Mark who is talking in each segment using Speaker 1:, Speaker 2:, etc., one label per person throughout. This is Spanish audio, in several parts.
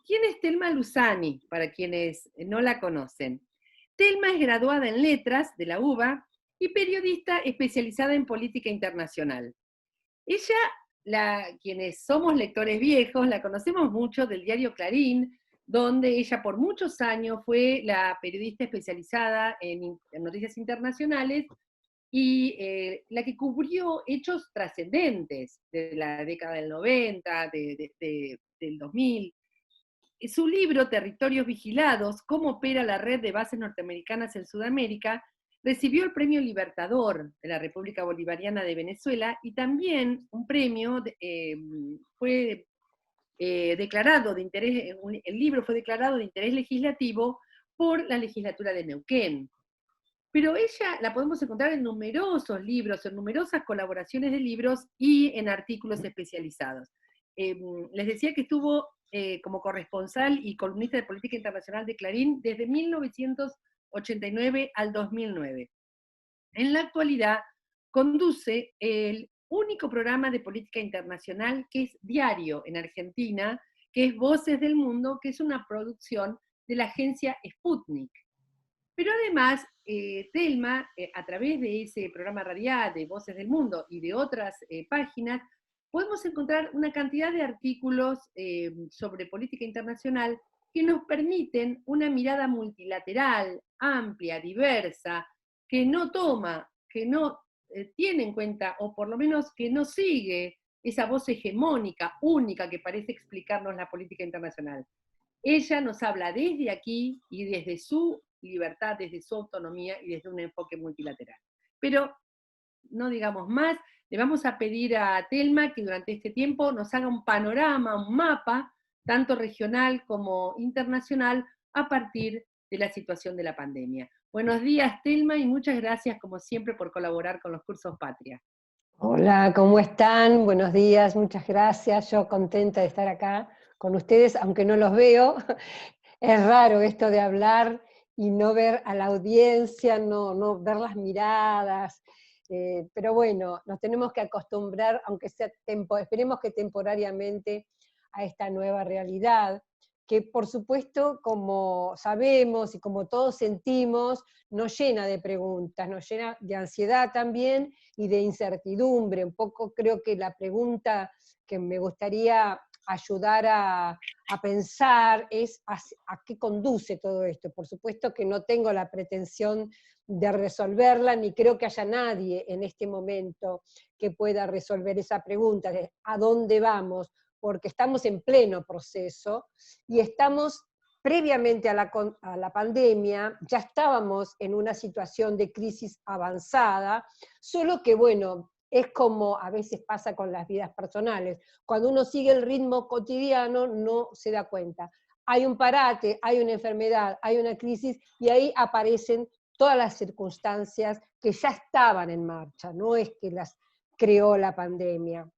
Speaker 1: ¿Quién es Thelma Luzzani, para quienes no la conocen? Thelma es graduada en Letras de la UBA y periodista especializada en política internacional. Ella, quienes somos lectores viejos, la conocemos mucho del diario Clarín, donde ella por muchos años fue la periodista especializada en noticias internacionales y la que cubrió hechos trascendentes de la década del 90, del 2000. Su libro, Territorios Vigilados, cómo opera la red de bases norteamericanas en Sudamérica, recibió el premio Libertador de la República Bolivariana de Venezuela y también un premio fue declarado de interés, el libro fue declarado de interés legislativo por la legislatura de Neuquén. Pero ella la podemos encontrar en numerosos libros, en numerosas colaboraciones de libros y en artículos especializados. Les decía que estuvo como corresponsal y columnista de política internacional de Clarín desde 1989 al 2009. En la actualidad conduce el único programa de política internacional que es diario en Argentina, que es Voces del Mundo, que es una producción de la agencia Sputnik. Pero además, Thelma, a través de ese programa radial de Voces del Mundo y de otras páginas, podemos encontrar una cantidad de artículos sobre política internacional que nos permiten una mirada multilateral, amplia, diversa, que no toma, que no tiene en cuenta, o por lo menos que no sigue esa voz hegemónica, única, que parece explicarnos la política internacional. Ella nos habla desde aquí y desde su libertad, desde su autonomía y desde un enfoque multilateral. Pero no digamos más, le vamos a pedir a Thelma que durante este tiempo nos haga un panorama, un mapa, tanto regional como internacional, a partir de la situación de la pandemia. Buenos días, Thelma, y muchas gracias, como siempre, por colaborar con los cursos Patria.
Speaker 2: Hola, ¿cómo están? Buenos días, muchas gracias. Yo contenta de estar acá con ustedes, aunque no los veo. Es raro esto de hablar y no ver a la audiencia, no ver las miradas, pero bueno, nos tenemos que acostumbrar, aunque sea esperemos que temporariamente, a esta nueva realidad, que por supuesto, como sabemos y como todos sentimos, nos llena de preguntas, nos llena de ansiedad también y de incertidumbre. Un poco creo que la pregunta que me gustaría ayudar a pensar es a qué conduce todo esto. Por supuesto que no tengo la pretensión de resolverla, ni creo que haya nadie en este momento que pueda resolver esa pregunta de a dónde vamos, porque estamos en pleno proceso y estamos previamente a la pandemia, ya estábamos en una situación de crisis avanzada, solo que bueno, es como a veces pasa con las vidas personales, cuando uno sigue el ritmo cotidiano no se da cuenta. Hay un parate, hay una enfermedad, hay una crisis, y ahí aparecen todas las circunstancias que ya estaban en marcha, no es que las creó la pandemia.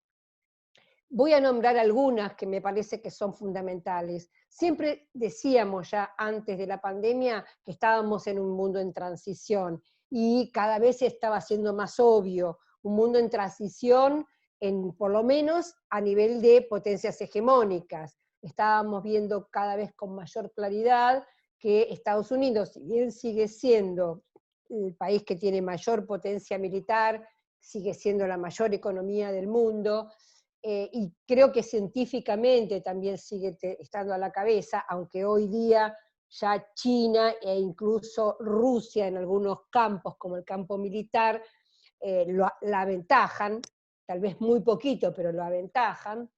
Speaker 2: Voy a nombrar algunas que me parece que son fundamentales. Siempre decíamos ya antes de la pandemia que estábamos en un mundo en transición, y cada vez estaba siendo más obvio, un mundo en transición, por lo menos a nivel de potencias hegemónicas. Estábamos viendo cada vez con mayor claridad que Estados Unidos, si bien sigue siendo el país que tiene mayor potencia militar, sigue siendo la mayor economía del mundo, y creo que científicamente también sigue estando a la cabeza, aunque hoy día ya China e incluso Rusia en algunos campos, como el campo militar, la aventajan, tal vez muy poquito, pero lo aventajan.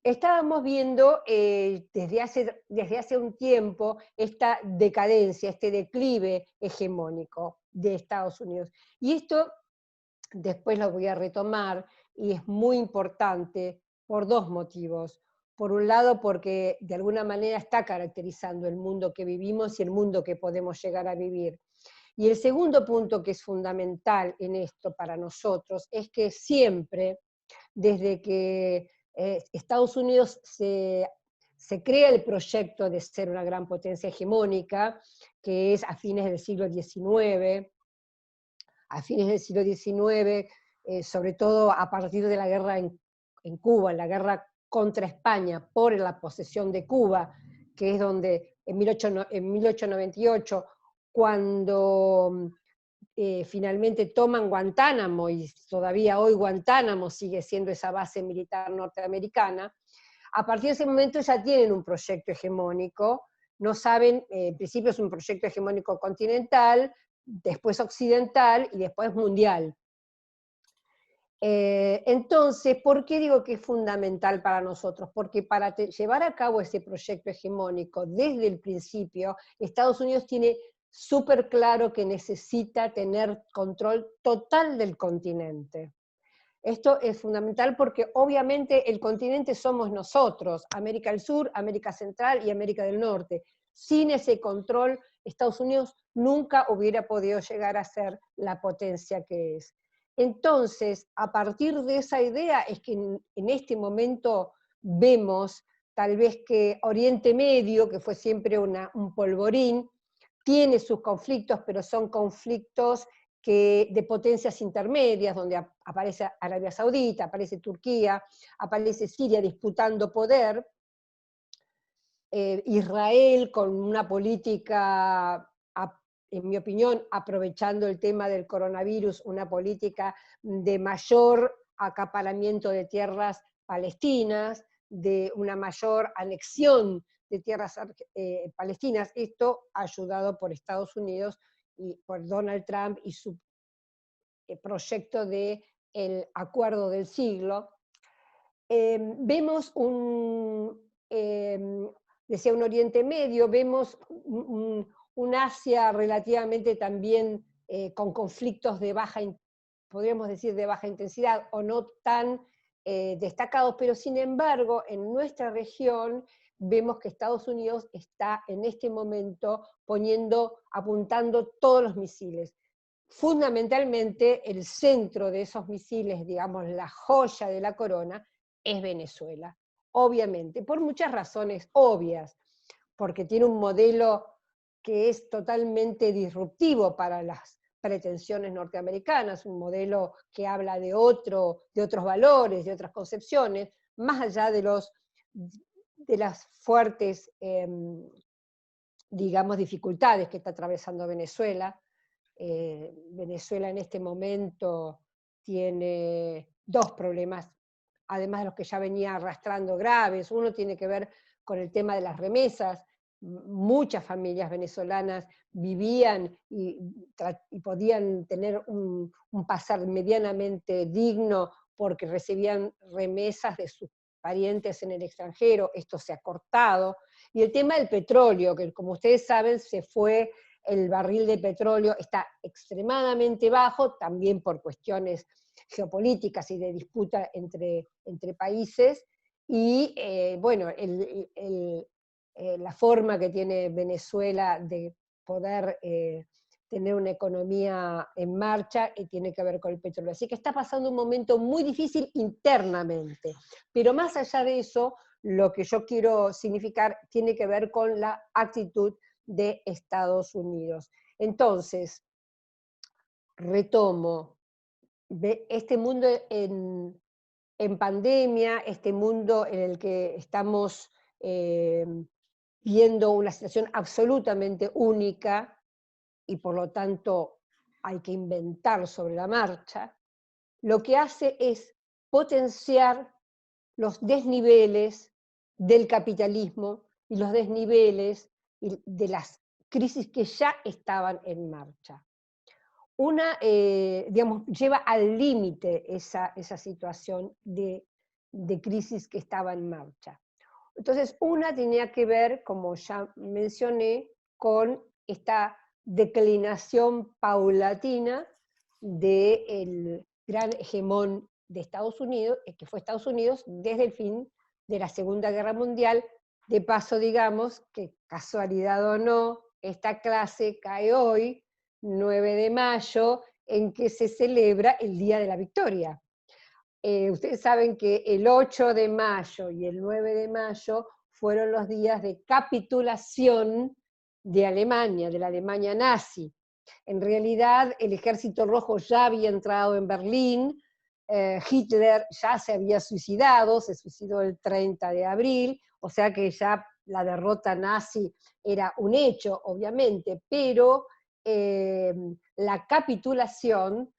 Speaker 2: Estábamos viendo desde hace un tiempo esta decadencia, este declive hegemónico de Estados Unidos. Y esto después lo voy a retomar, y es muy importante por dos motivos. Por un lado, porque de alguna manera está caracterizando el mundo que vivimos y el mundo que podemos llegar a vivir. Y el segundo punto que es fundamental en esto para nosotros es que siempre, desde que Estados Unidos se crea el proyecto de ser una gran potencia hegemónica, que es a fines del siglo XIX, sobre todo a partir de la guerra en Cuba, la guerra contra España por la posesión de Cuba, que es donde en 1898, cuando finalmente toman Guantánamo, y todavía hoy Guantánamo sigue siendo esa base militar norteamericana, a partir de ese momento ya tienen un proyecto hegemónico, no saben, en principio es un proyecto hegemónico continental, después occidental y después mundial. Entonces, ¿por qué digo que es fundamental para nosotros? Porque para llevar a cabo ese proyecto hegemónico desde el principio, Estados Unidos tiene súper claro que necesita tener control total del continente. Esto es fundamental porque obviamente el continente somos nosotros, América del Sur, América Central y América del Norte. Sin ese control, Estados Unidos nunca hubiera podido llegar a ser la potencia que es. Entonces, a partir de esa idea es que en este momento vemos tal vez que Oriente Medio, que fue siempre un polvorín, tiene sus conflictos, pero son conflictos de potencias intermedias, donde aparece Arabia Saudita, aparece Turquía, aparece Siria disputando poder, Israel con una política, en mi opinión, aprovechando el tema del coronavirus, una política de mayor acaparamiento de tierras palestinas, de una mayor anexión de tierras palestinas, esto ayudado por Estados Unidos y por Donald Trump y su proyecto del acuerdo del siglo. Vemos decía un Oriente Medio, vemos un Asia relativamente también con conflictos de podríamos decir de baja intensidad, o no tan destacados, pero sin embargo, en nuestra región vemos que Estados Unidos está en este momento apuntando todos los misiles. Fundamentalmente, el centro de esos misiles, digamos, la joya de la corona, es Venezuela, obviamente, por muchas razones obvias, porque tiene un modelo que es totalmente disruptivo para las pretensiones norteamericanas, un modelo que habla de otros valores, de otras concepciones, más allá de las fuertes, digamos, dificultades que está atravesando Venezuela. Venezuela en este momento tiene dos problemas, además de los que ya venía arrastrando graves. Uno tiene que ver con el tema de las remesas. Muchas familias venezolanas vivían y podían tener un pasar medianamente digno porque recibían remesas de sus parientes en el extranjero. Esto se ha cortado. Y el tema del petróleo, que como ustedes saben se fue, el barril de petróleo está extremadamente bajo, también por cuestiones geopolíticas y de disputa entre países, y bueno, la forma que tiene Venezuela de poder tener una economía en marcha tiene que ver con el petróleo. Así que está pasando un momento muy difícil internamente, pero más allá de eso, lo que yo quiero significar tiene que ver con la actitud de Estados Unidos. Entonces, retomo, este mundo en pandemia, este mundo en el que estamos viendo una situación absolutamente única y por lo tanto hay que inventar sobre la marcha, lo que hace es potenciar los desniveles del capitalismo y los desniveles de las crisis que ya estaban en marcha. Digamos, lleva al límite esa situación de crisis que estaba en marcha. Entonces, una tenía que ver, como ya mencioné, con esta declinación paulatina del gran hegemón de Estados Unidos, que fue Estados Unidos desde el fin de la Segunda Guerra Mundial. De paso, digamos, que casualidad o no, esta clase cae hoy, 9 de mayo, en que se celebra el Día de la Victoria. Ustedes saben que el 8 de mayo y el 9 de mayo fueron los días de capitulación de Alemania, de la Alemania nazi. En realidad, el Ejército Rojo ya había entrado en Berlín, Hitler ya se había suicidado, se suicidó el 30 de abril, o sea que ya la derrota nazi era un hecho, obviamente, pero la capitulación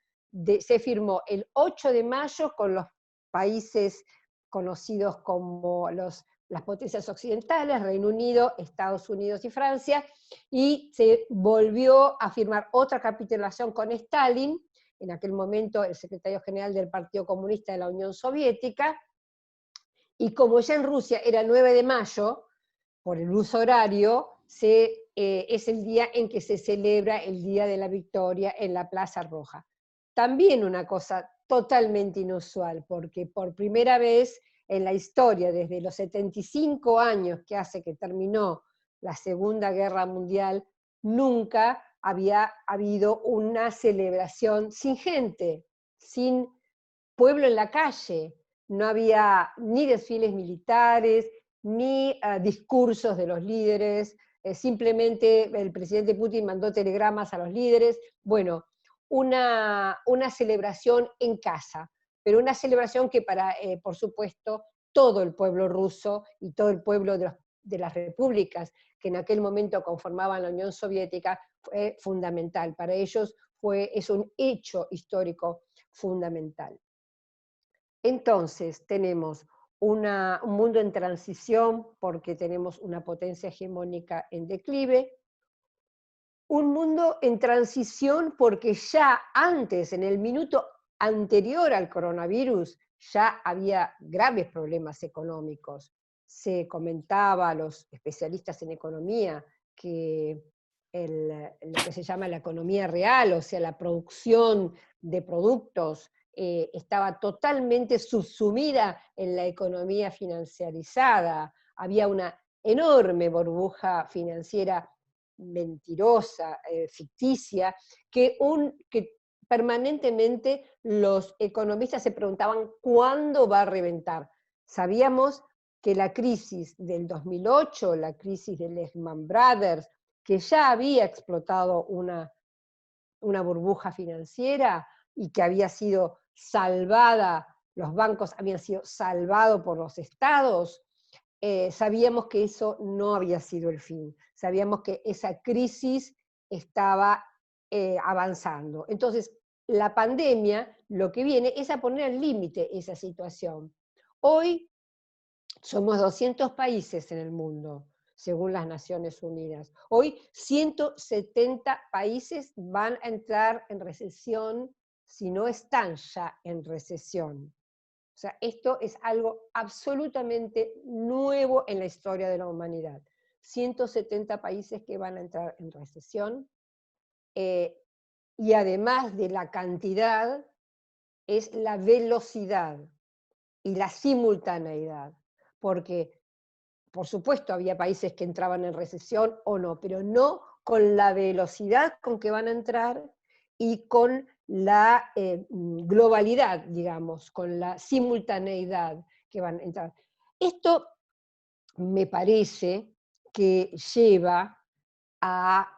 Speaker 2: se firmó el 8 de mayo con los países conocidos como las potencias occidentales, Reino Unido, Estados Unidos y Francia, y se volvió a firmar otra capitulación con Stalin, en aquel momento el secretario general del Partido Comunista de la Unión Soviética, y como ya en Rusia era 9 de mayo, por el uso horario, es el día en que se celebra el Día de la Victoria en la Plaza Roja. También una cosa totalmente inusual, porque por primera vez en la historia, desde los 75 años que hace que terminó la Segunda Guerra Mundial, nunca había habido una celebración sin gente, sin pueblo en la calle. No había ni desfiles militares, ni discursos de los líderes, simplemente el presidente Putin mandó telegramas a los líderes. Bueno, una celebración en casa, pero una celebración que para, por supuesto, todo el pueblo ruso y todo el pueblo de las repúblicas que en aquel momento conformaban la Unión Soviética fue fundamental. Para ellos es un hecho histórico fundamental. Entonces tenemos un mundo en transición porque tenemos una potencia hegemónica en declive, un mundo en transición porque ya antes, en el minuto anterior al coronavirus, ya había graves problemas económicos. Se comentaba a los especialistas en economía que lo que se llama la economía real, o sea, la producción de productos, estaba totalmente subsumida en la economía financiarizada. Había una enorme burbuja financiera mentirosa, ficticia, que permanentemente los economistas se preguntaban cuándo va a reventar. Sabíamos que la crisis del 2008, la crisis de Lehman Brothers, que ya había explotado una burbuja financiera y que había sido salvada, los bancos habían sido salvados por los estados, sabíamos que eso no había sido el fin, sabíamos que esa crisis estaba avanzando. Entonces, la pandemia lo que viene es a poner al límite esa situación. Hoy somos 200 países en el mundo, según las Naciones Unidas. Hoy 170 países van a entrar en recesión si no están ya en recesión. O sea, esto es algo absolutamente nuevo en la historia de la humanidad. 170 países que van a entrar en recesión, y además de la cantidad, es la velocidad y la simultaneidad, porque por supuesto había países que entraban en recesión o no, pero no con la velocidad con que van a entrar y con la globalidad, digamos, con la simultaneidad que van a entrar. Esto me parece que lleva a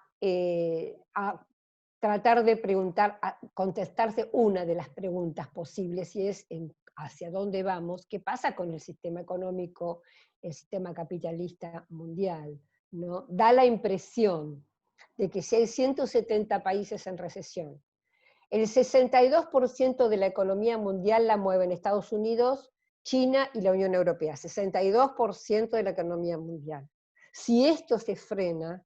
Speaker 2: tratar de preguntar, a contestarse una de las preguntas posibles, y es hacia dónde vamos, qué pasa con el sistema económico, el sistema capitalista mundial, ¿no? Da la impresión de que si hay 170 países en recesión, el 62% de la economía mundial la mueven Estados Unidos, China y la Unión Europea, 62% de la economía mundial. Si esto se frena,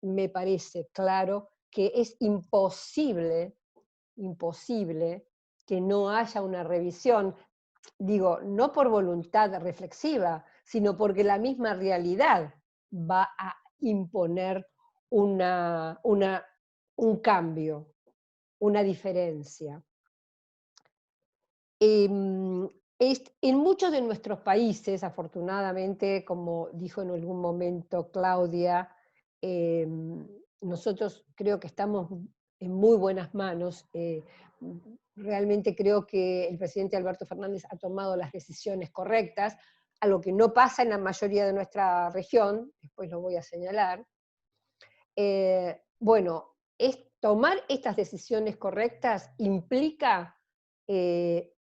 Speaker 2: me parece claro que es imposible que no haya una revisión, digo, no por voluntad reflexiva, sino porque la misma realidad va a imponer un cambio, una diferencia. En muchos de nuestros países, afortunadamente, como dijo en algún momento Claudia, nosotros creo que estamos en muy buenas manos. Realmente creo que el presidente Alberto Fernández ha tomado las decisiones correctas, algo que no pasa en la mayoría de nuestra región, después lo voy a señalar. Bueno, tomar estas decisiones correctas implica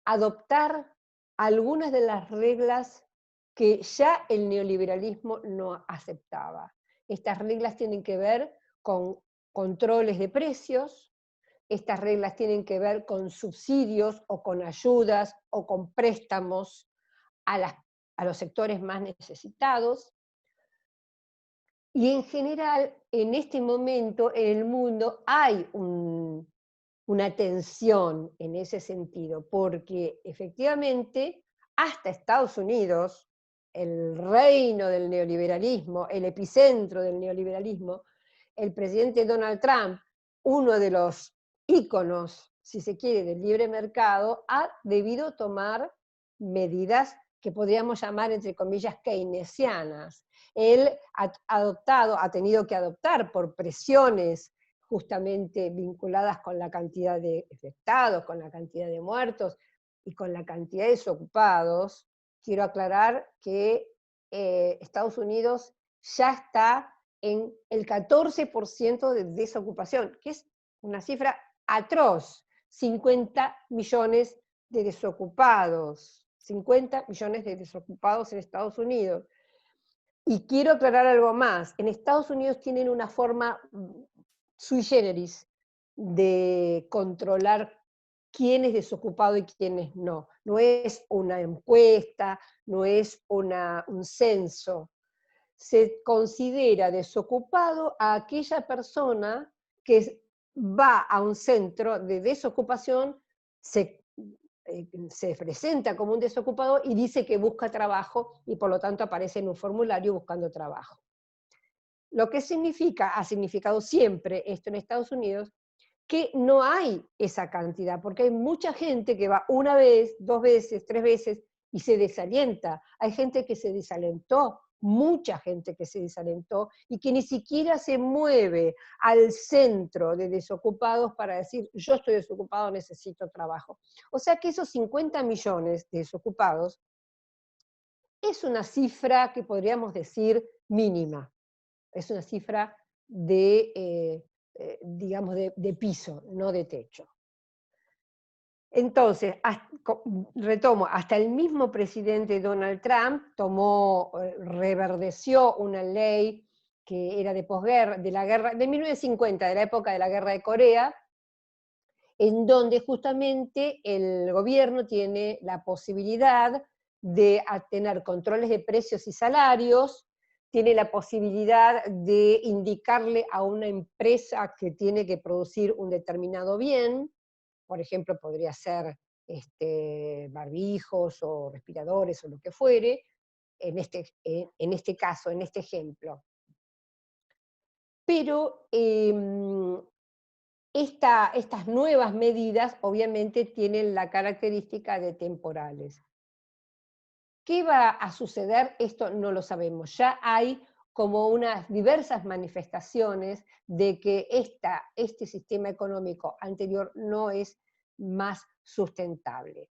Speaker 2: adoptar algunas de las reglas que ya el neoliberalismo no aceptaba. Estas reglas tienen que ver con controles de precios, estas reglas tienen que ver con subsidios o con ayudas o con préstamos a los sectores más necesitados. Y en general, en este momento en el mundo hay una tensión en ese sentido, porque efectivamente hasta Estados Unidos, el reino del neoliberalismo, el epicentro del neoliberalismo, el presidente Donald Trump, uno de los íconos, si se quiere, del libre mercado, ha debido tomar medidas que podríamos llamar, entre comillas, keynesianas. Él ha tenido que adoptar por presiones justamente vinculadas con la cantidad de infectados, con la cantidad de muertos y con la cantidad de desocupados. Quiero aclarar que Estados Unidos ya está en el 14% de desocupación, que es una cifra atroz, 50 millones de desocupados, 50 millones de desocupados en Estados Unidos. Y quiero aclarar algo más, en Estados Unidos tienen una forma sui generis de controlar quién es desocupado y quién es no. No es una encuesta, no es un censo. Se considera desocupado a aquella persona que va a un centro de desocupación, se presenta como un desocupado y dice que busca trabajo y por lo tanto aparece en un formulario buscando trabajo. Lo que significa, ha significado siempre esto en Estados Unidos, que no hay esa cantidad, porque hay mucha gente que va una vez, 2 veces, 3 veces y se desalienta. Hay gente que se desalentó, mucha gente que se desalentó y que ni siquiera se mueve al centro de desocupados para decir, yo estoy desocupado, necesito trabajo. O sea que esos 50 millones de desocupados es una cifra que podríamos decir mínima. Es una cifra digamos, de piso, no de techo. Entonces, retomo, hasta el mismo presidente Donald Trump reverdeció una ley que era de posguerra, de la guerra, de 1950, de la época de la guerra de Corea, en donde justamente el gobierno tiene la posibilidad de tener controles de precios y salarios, tiene la posibilidad de indicarle a una empresa que tiene que producir un determinado bien, por ejemplo, podría ser barbijos o respiradores o lo que fuere, en este caso, en este ejemplo. Pero estas nuevas medidas obviamente tienen la característica de temporales. ¿Qué va a suceder? Esto no lo sabemos. Ya hay como unas diversas manifestaciones de que este sistema económico anterior no es más sustentable.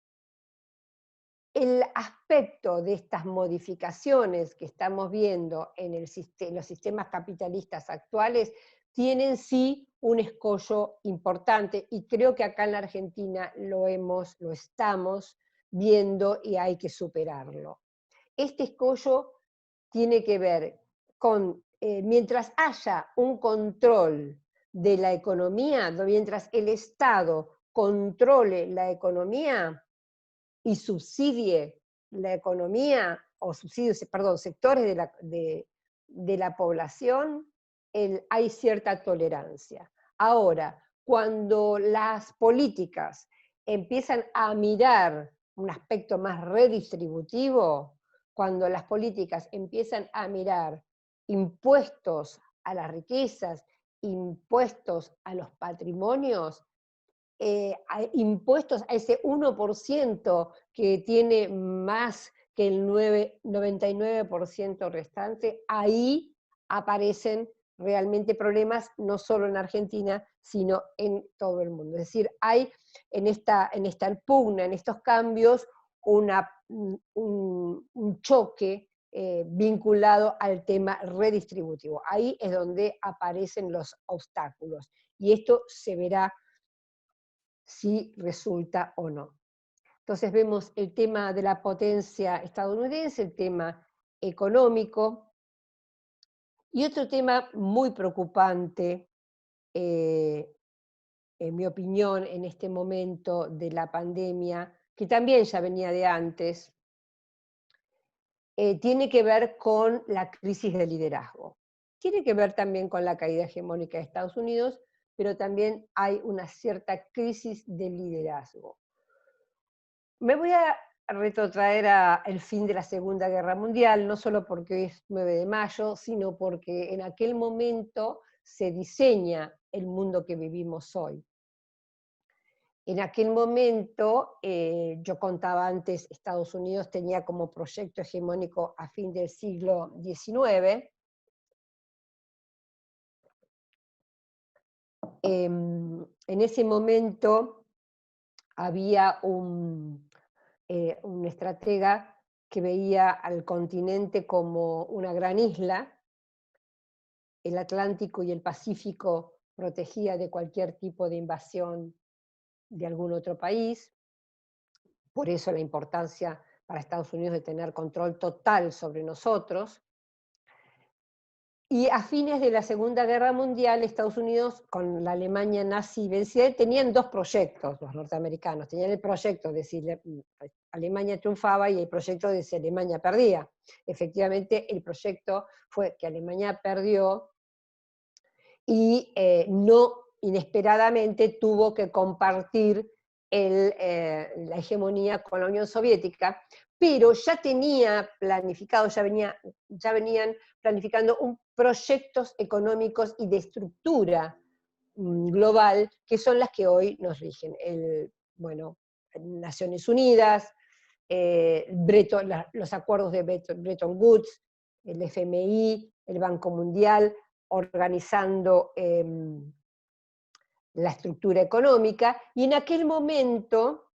Speaker 2: El aspecto de estas modificaciones que estamos viendo en los sistemas capitalistas actuales tienen sí un escollo importante y creo que acá en la Argentina lo estamos viendo y hay que superarlo. Este escollo tiene que ver con, mientras haya un control de la economía, mientras el Estado controle la economía y subsidie la economía, o sectores de la población, hay cierta tolerancia. Ahora, cuando las políticas empiezan a mirar un aspecto más redistributivo, cuando las políticas empiezan a mirar impuestos a las riquezas, impuestos a los patrimonios, impuestos a ese 1% que tiene más que el 99% restante, ahí aparecen realmente problemas, no solo en Argentina, sino en todo el mundo. Es decir, hay en esta pugna, en estos cambios, un choque vinculado al tema redistributivo. Ahí es donde aparecen los obstáculos. Y esto se verá si resulta o no. Entonces vemos el tema de la potencia estadounidense, el tema económico, y otro tema muy preocupante, en mi opinión, en este momento de la pandemia, que también ya venía de antes, tiene que ver con la crisis de liderazgo. Tiene que ver también con la caída hegemónica de Estados Unidos, pero también hay una cierta crisis de liderazgo. Me voy a retrotraer al fin de la Segunda Guerra Mundial, no solo porque hoy es 9 de mayo, sino porque en aquel momento se diseña el mundo que vivimos hoy. En aquel momento, yo contaba antes, Estados Unidos tenía como proyecto hegemónico a fin del siglo XIX. En ese momento había un estratega que veía al continente como una gran isla, el Atlántico y el Pacífico protegía de cualquier tipo de invasión de algún otro país, por eso la importancia para Estados Unidos de tener control total sobre nosotros. Y a fines de la Segunda Guerra Mundial, Estados Unidos, con la Alemania nazi vencida, tenían dos proyectos, los norteamericanos. Tenían el proyecto de si Alemania triunfaba y el proyecto de si Alemania perdía. Efectivamente, el proyecto fue que Alemania perdió y no inesperadamente tuvo que compartir la hegemonía con la Unión Soviética, pero ya tenía planificado, ya venían planificando proyectos económicos y de estructura global, que son las que hoy nos rigen. Bueno, Naciones Unidas, los acuerdos de Bretton Woods, el FMI, el Banco Mundial, organizando la estructura económica, y en aquel momento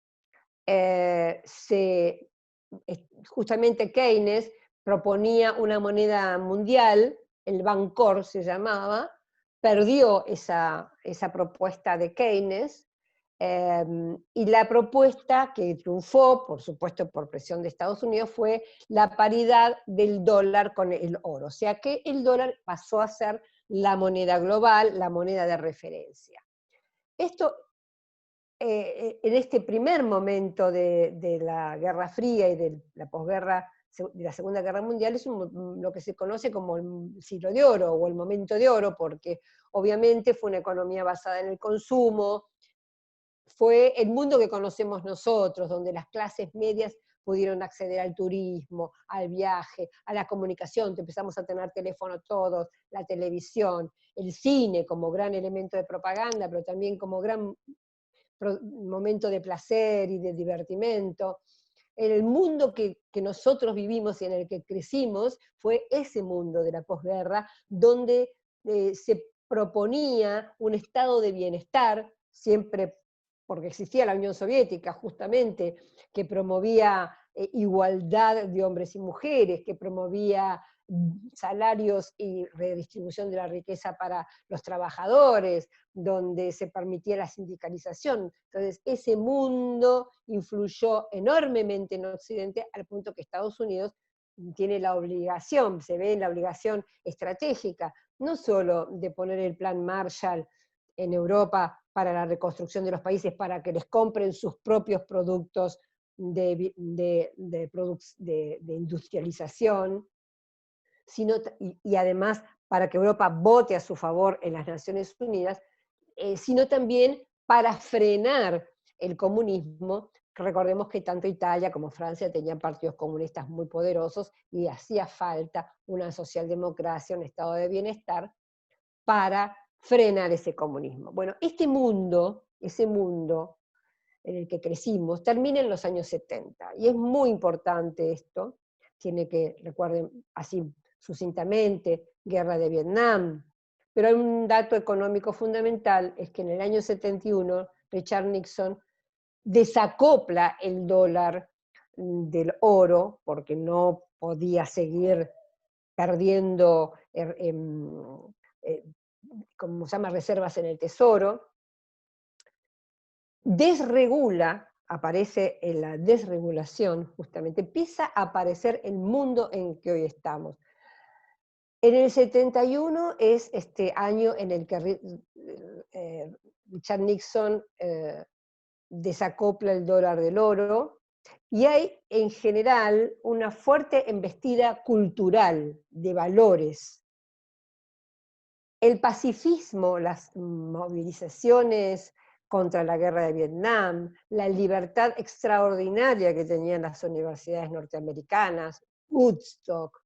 Speaker 2: justamente Keynes proponía una moneda mundial, el Bancor se llamaba, perdió esa propuesta de Keynes, y la propuesta que triunfó, por supuesto por presión de Estados Unidos, fue la paridad del dólar con el oro, o sea que el dólar pasó a ser la moneda global, la moneda de referencia. Esto, en este primer momento de la Guerra Fría y de la posguerra, de la Segunda Guerra Mundial, es lo que se conoce como el siglo de oro o el momento de oro, porque obviamente fue una economía basada en el consumo, fue el mundo que conocemos nosotros, donde las clases medias pudieron acceder al turismo, al viaje, a la comunicación, empezamos a tener teléfono todos, la televisión, el cine como gran elemento de propaganda, pero también como gran momento de placer y de divertimento. El mundo que nosotros vivimos y en el que crecimos fue ese mundo de la posguerra, donde se proponía un estado de bienestar, siempre porque existía la Unión Soviética justamente, que promovía igualdad de hombres y mujeres, que promovía salarios y redistribución de la riqueza para los trabajadores, donde se permitía la sindicalización. Entonces, ese mundo influyó enormemente en Occidente, al punto que Estados Unidos tiene la obligación, se ve en la obligación estratégica, no solo de poner el plan Marshall en Europa para la reconstrucción de los países, para que les compren sus propios productos de industrialización, y además para que Europa vote a su favor en las Naciones Unidas, sino también para frenar el comunismo. Recordemos que tanto Italia como Francia tenían partidos comunistas muy poderosos y hacía falta una socialdemocracia, un estado de bienestar para frenar ese comunismo. Bueno, ese mundo en el que crecimos termina en los años 70 y es muy importante esto, tiene que, recuerden así sucintamente, guerra de Vietnam, pero hay un dato económico fundamental, es que en el año 71 Richard Nixon desacopla el dólar del oro, porque no podía seguir perdiendo, como se llama, reservas en el tesoro, desregula aparece en la desregulación, justamente, empieza a aparecer el mundo en que hoy estamos. En el 71 es este año en el que Richard Nixon desacopla el dólar del oro, y hay en general una fuerte embestida cultural de valores. El pacifismo, las movilizaciones contra la guerra de Vietnam, la libertad extraordinaria que tenían las universidades norteamericanas, Woodstock,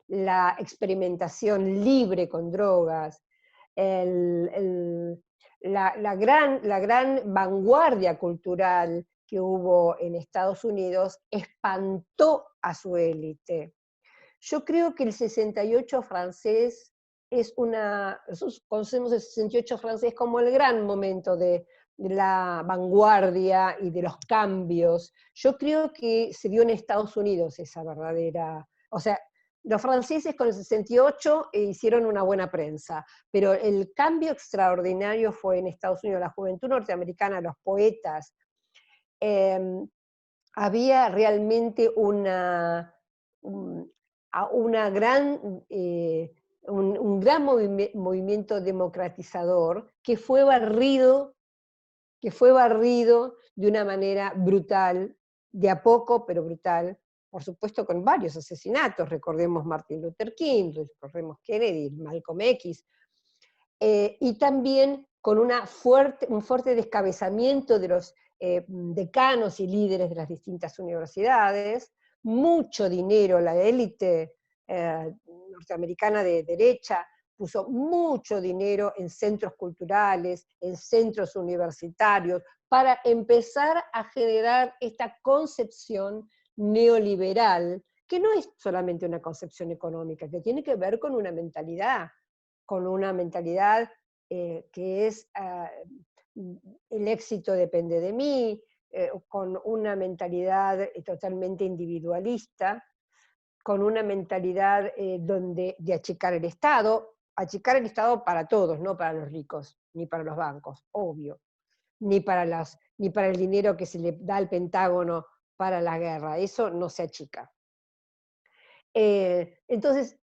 Speaker 2: la experimentación libre con drogas, la gran vanguardia cultural que hubo en Estados Unidos espantó a su élite. Yo creo que el 68 francés nosotros conocemos el 68 francés como el gran momento de la vanguardia y de los cambios. Yo creo que se dio en Estados Unidos esa verdadera, o sea, los franceses con el 68 hicieron una buena prensa, pero el cambio extraordinario fue en Estados Unidos, la juventud norteamericana, los poetas. Había realmente un gran movimiento democratizador que fue barrido de una manera brutal, de a poco, pero brutal, por supuesto con varios asesinatos, recordemos Martin Luther King, recordemos Kennedy, Malcolm X, y también con un fuerte descabezamiento de los decanos y líderes de las distintas universidades, mucho dinero, la élite norteamericana de derecha puso mucho dinero en centros culturales, en centros universitarios, para empezar a generar esta concepción neoliberal, que no es solamente una concepción económica, que tiene que ver con una mentalidad que es el éxito depende de mí, con una mentalidad totalmente individualista, con una mentalidad de achicar el Estado para todos, no para los ricos, ni para los bancos, obvio, ni para el dinero que se le da al Pentágono para la guerra, eso no se achica. Entonces,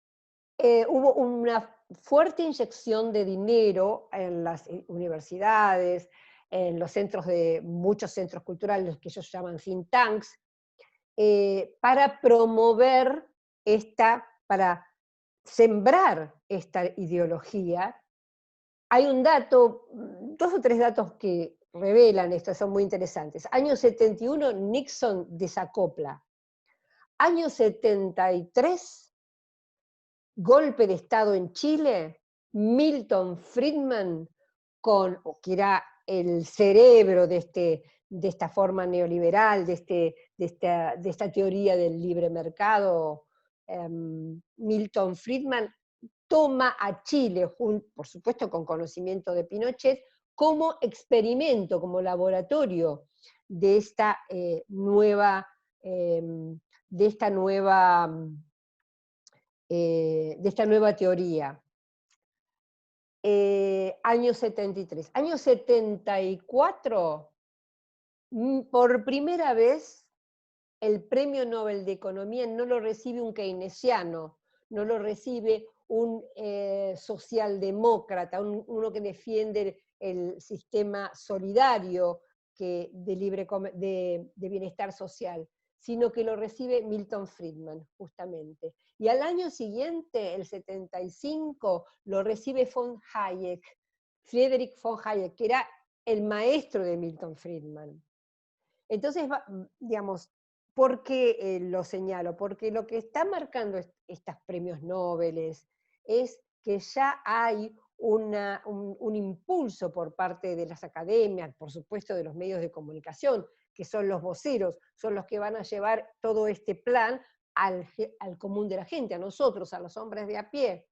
Speaker 2: hubo una fuerte inyección de dinero en las universidades, en muchos centros culturales, que ellos llaman think tanks, para promover para sembrar esta ideología. Hay dos o tres datos que revelan esto, son muy interesantes. Año 71, Nixon desacopla. Año 73, golpe de Estado en Chile, Milton Friedman, que era el cerebro de esta forma neoliberal, de esta teoría del libre mercado, Milton Friedman toma a Chile, por supuesto con conocimiento de Pinochet, como experimento, como laboratorio de esta nueva teoría. Año 73. Año 74, por primera vez, el Premio Nobel de Economía no lo recibe un keynesiano, no lo recibe un socialdemócrata, uno que defiende el sistema solidario de bienestar social, sino que lo recibe Milton Friedman, justamente. Y al año siguiente, el 75, lo recibe Friedrich von Hayek, que era el maestro de Milton Friedman. Entonces, digamos, ¿por qué lo señalo? Porque lo que está marcando estos premios Nobel es que ya hay un impulso por parte de las academias, por supuesto de los medios de comunicación, que son los voceros, son los que van a llevar todo este plan al común de la gente, a nosotros, a los hombres de a pie.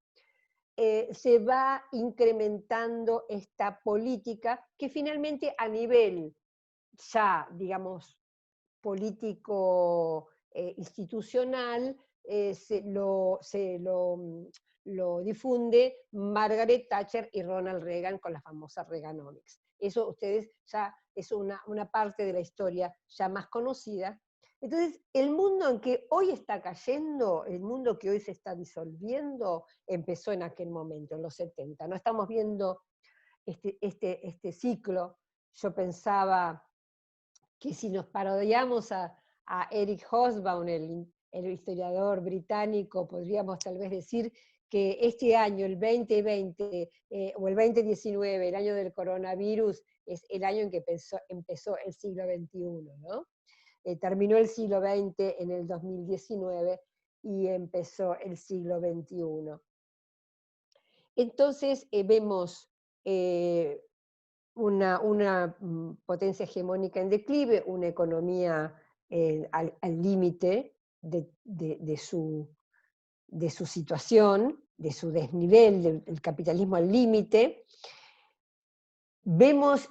Speaker 2: Se va incrementando esta política que finalmente a nivel ya, digamos, político institucional, lo difunde Margaret Thatcher y Ronald Reagan con la famosa Reaganomics. eso ustedes ya es una parte de la historia ya más conocida. Entonces, el mundo en que hoy está cayendo, el mundo que hoy se está disolviendo, empezó en aquel momento, en los 70. No estamos viendo este ciclo. Yo pensaba que si nos parodiamos a Eric Hobsbawm, el historiador británico, podríamos tal vez decir que este año, el 2020, o el 2019, el año del coronavirus, es el año en que empezó el siglo XXI, ¿no? Terminó el siglo XX en el 2019 y empezó el siglo XXI. Entonces vemos una potencia hegemónica en declive, una economía al límite de su situación, de su desnivel, del capitalismo al límite. Vemos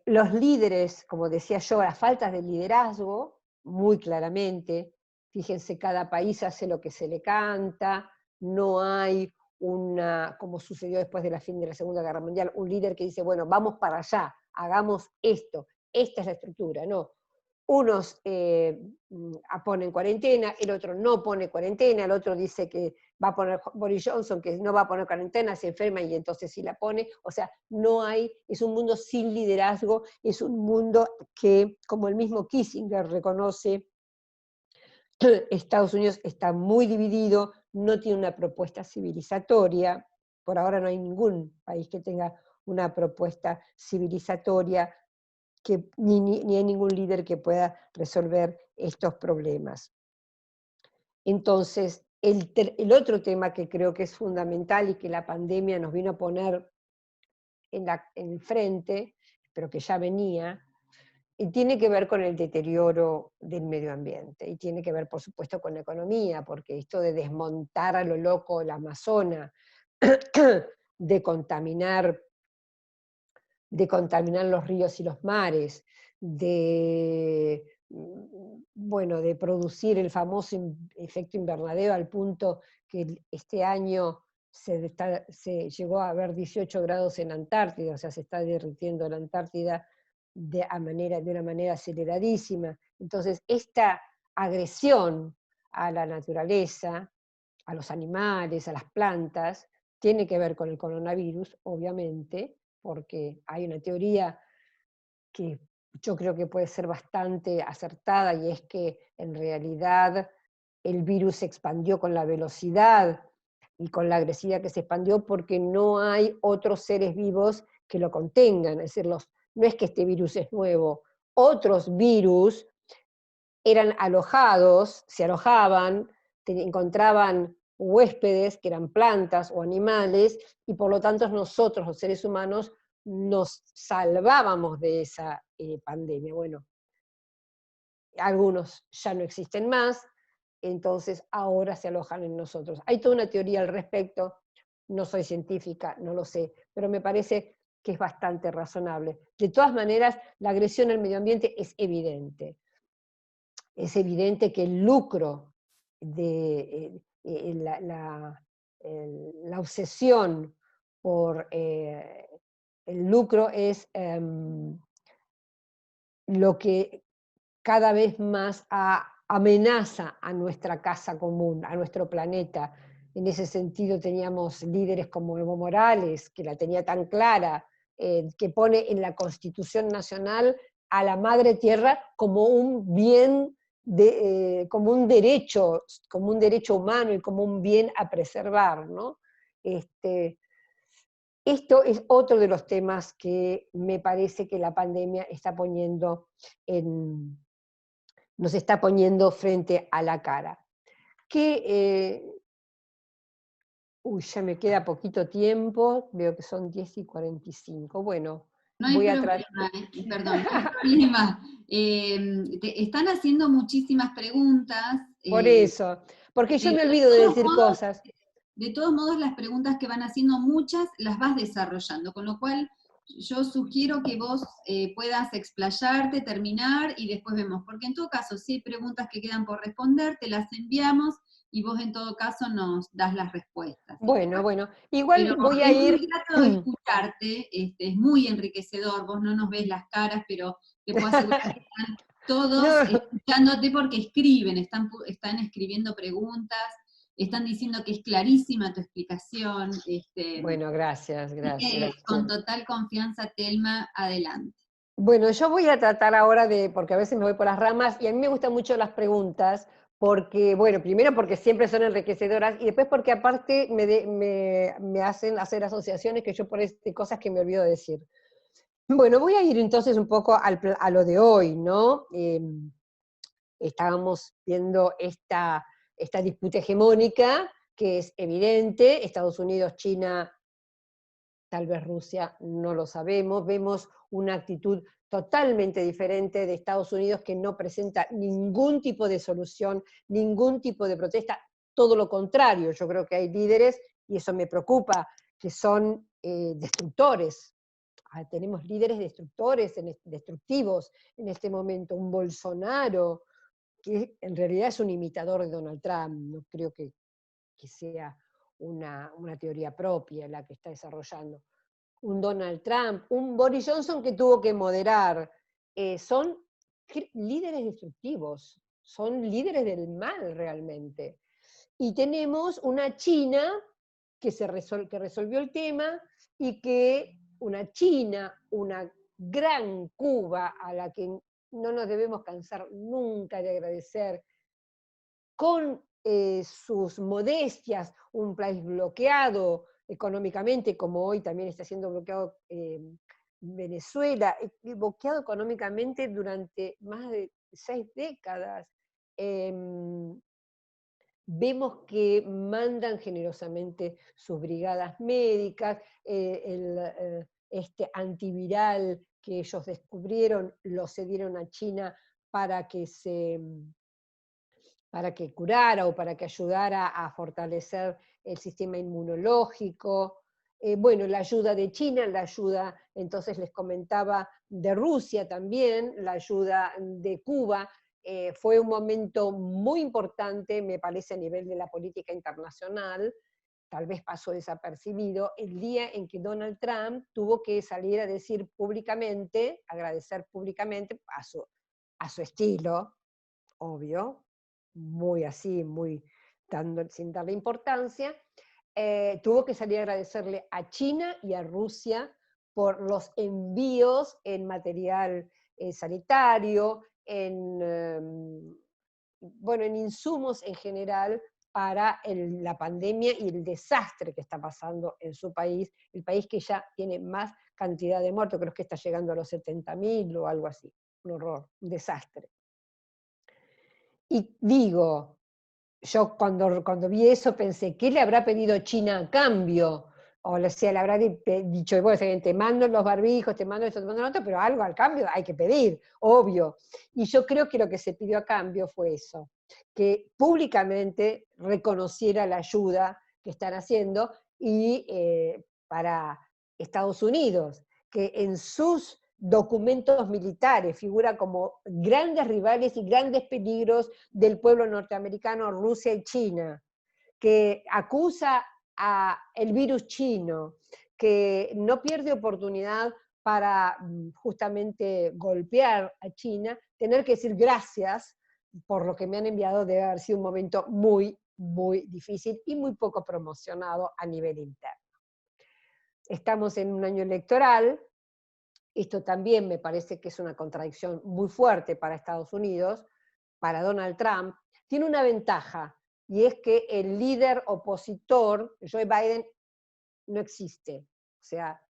Speaker 2: los líderes, como decía yo, las faltas de liderazgo, muy claramente. Fíjense, cada país hace lo que se le canta, no hay como sucedió después de la fin de la Segunda Guerra Mundial, un líder que dice, bueno, vamos para allá, hagamos esto, esta es la estructura, no. Unos ponen cuarentena, el otro no pone cuarentena, el otro dice que va a poner Boris Johnson, que no va a poner cuarentena, se enferma y entonces sí la pone. O sea, no hay, es un mundo sin liderazgo, es un mundo que, como el mismo Kissinger reconoce, Estados Unidos está muy dividido, no tiene una propuesta civilizatoria, por ahora no hay ningún país que tenga una propuesta civilizatoria, ni hay ningún líder que pueda resolver estos problemas. Entonces, el otro tema que creo que es fundamental y que la pandemia nos vino a poner en el frente, pero que ya venía, y tiene que ver con el deterioro del medio ambiente, y tiene que ver, por supuesto, con la economía, porque esto de desmontar a lo loco la Amazona, de contaminar los ríos y los mares, de producir el famoso efecto invernadero al punto que este año se llegó a ver 18 grados en Antártida, o sea, se está derritiendo la Antártida de una manera aceleradísima. Entonces, esta agresión a la naturaleza, a los animales, a las plantas, tiene que ver con el coronavirus, obviamente, porque hay una teoría que yo creo que puede ser bastante acertada, y es que en realidad el virus se expandió con la velocidad y con la agresividad que se expandió porque no hay otros seres vivos que lo contengan. Es decir, no es que este virus es nuevo, otros virus eran alojados, se alojaban, encontraban huéspedes que eran plantas o animales, y por lo tanto nosotros, los seres humanos, nos salvábamos de esa pandemia. Bueno, algunos ya no existen más, entonces ahora se alojan en nosotros. Hay toda una teoría al respecto, no soy científica, no lo sé, pero me parece que es bastante razonable. De todas maneras, la agresión al medio ambiente es evidente. Es evidente que el lucro de la obsesión por el lucro es lo que cada vez más amenaza a nuestra casa común, a nuestro planeta. En ese sentido teníamos líderes como Evo Morales, que la tenía tan clara, que pone en la Constitución Nacional a la Madre Tierra como un bien, como un derecho humano y como un bien a preservar, ¿no? Esto es otro de los temas que me parece que la pandemia nos está poniendo frente a la cara. Ya me queda poquito tiempo, veo que son 10:45. Bueno,
Speaker 3: no hay problema, perdón, no hay problema. Te están haciendo muchísimas preguntas.
Speaker 2: Por eso, porque yo me olvido de decir cosas.
Speaker 3: De todos modos, las preguntas que van haciendo muchas las vas desarrollando, con lo cual yo sugiero que vos puedas explayarte, terminar y después vemos, porque en todo caso, si hay preguntas que quedan por responder, te las enviamos y vos en todo caso nos das las respuestas.
Speaker 2: Bueno, bueno,
Speaker 3: Pero
Speaker 2: igual voy a
Speaker 3: es muy
Speaker 2: ir...
Speaker 3: grato escucharte, es muy enriquecedor, vos no nos ves las caras, pero te puedo asegurar que están todos
Speaker 2: No,
Speaker 3: escuchándote porque escriben, están escribiendo preguntas, están diciendo que es clarísima tu explicación,
Speaker 2: bueno, gracias,
Speaker 3: así que
Speaker 2: gracias.
Speaker 3: con total confianza, Telma, adelante.
Speaker 2: Bueno, yo voy a tratar ahora de, porque a veces me voy por las ramas, y a mí me gustan mucho las preguntas, porque, bueno, primero porque siempre son enriquecedoras, y después porque aparte me hacen hacer asociaciones que yo por cosas que me olvido de decir. Bueno, voy a ir entonces un poco a lo de hoy, ¿no? Estábamos viendo esta disputa hegemónica, que es evidente, Estados Unidos, China, tal vez Rusia, no lo sabemos, vemos una actitud totalmente diferente de Estados Unidos que no presenta ningún tipo de solución, ningún tipo de protesta, todo lo contrario, yo creo que hay líderes, y eso me preocupa, que son destructores. Tenemos líderes destructores, destructivos en este momento, un Bolsonaro, que en realidad es un imitador de Donald Trump, no creo que sea una teoría propia la que está desarrollando. Un Donald Trump, un Boris Johnson que tuvo que moderar, son líderes destructivos, son líderes del mal realmente. Y tenemos una China que resolvió el tema y que una China, una gran Cuba a la que no nos debemos cansar nunca de agradecer, con sus modestias, un país bloqueado económicamente, como hoy también está siendo bloqueado Venezuela, bloqueado económicamente durante más de 6 décadas. Vemos que mandan generosamente sus brigadas médicas, este antiviral que ellos descubrieron, lo cedieron a China para que curara o para que ayudara a fortalecer el sistema inmunológico. Bueno, la ayuda de China, la ayuda, entonces les comentaba, de Rusia también, la ayuda de Cuba, fue un momento muy importante, me parece, a nivel de la política internacional, tal vez pasó desapercibido, el día en que Donald Trump tuvo que salir a decir públicamente, agradecer públicamente, a su estilo, obvio, muy así, sin darle importancia, tuvo que salir a agradecerle a China y a Rusia por los envíos en material sanitario, en insumos en general para la pandemia y el desastre que está pasando en su país, el país que ya tiene más cantidad de muertos, creo que está llegando a los 70.000 o algo así, un horror, un desastre. Y digo, yo cuando vi eso pensé, ¿qué le habrá pedido China a cambio? O sea, le habrá dicho, bueno, te mando los barbijos, te mando esto, te mando lo otro, pero algo al cambio hay que pedir, obvio. Y yo creo que lo que se pidió a cambio fue eso, que públicamente reconociera la ayuda que están haciendo y para Estados Unidos, que en sus documentos militares figura como grandes rivales y grandes peligros del pueblo norteamericano, Rusia y China, que acusa el virus chino, que no pierde oportunidad para justamente golpear a China, tener que decir gracias por lo que me han enviado debe haber sido un momento muy, muy difícil y muy poco promocionado a nivel interno. Estamos en un año electoral. Esto también me parece que es una contradicción muy fuerte para Estados Unidos, para Donald Trump. Tiene una ventaja, y es que el líder opositor, Joe Biden, no existe. O sea,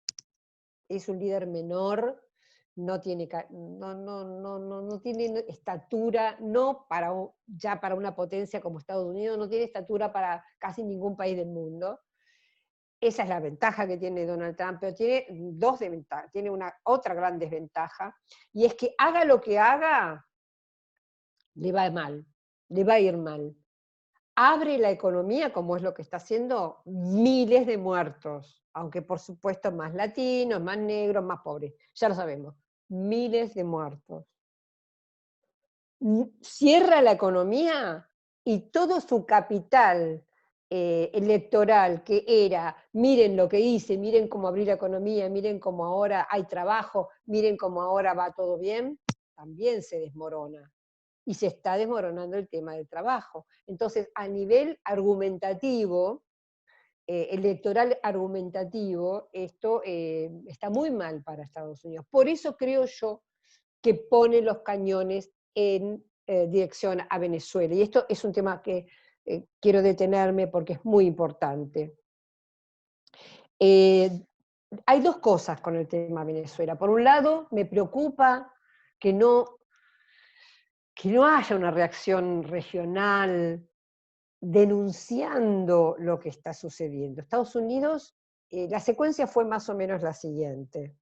Speaker 2: es un líder menor, no tiene estatura, ya para una potencia como Estados Unidos, no tiene estatura para casi ningún país del mundo. Esa es la ventaja que tiene Donald Trump, pero tiene dos desventajas, tiene otra gran desventaja, y es que haga lo que haga, le va mal, le va a ir mal. Abre la economía, como es lo que está haciendo, miles de muertos, aunque por supuesto más latinos, más negros, más pobres, ya lo sabemos, miles de muertos. Cierra la economía y todo su capital electoral, que era, miren lo que hice, miren cómo abrí la economía, miren cómo ahora hay trabajo, miren cómo ahora va todo bien, también se desmorona. Y se está desmoronando el tema del trabajo. Entonces, a nivel argumentativo, electoral argumentativo, esto está muy mal para Estados Unidos. Por eso creo yo que pone los cañones en dirección a Venezuela. Y esto es un tema que quiero detenerme porque es muy importante. Hay dos cosas con el tema Venezuela. Por un lado, me preocupa que no haya una reacción regional denunciando lo que está sucediendo. Estados Unidos, la secuencia fue más o menos la siguiente.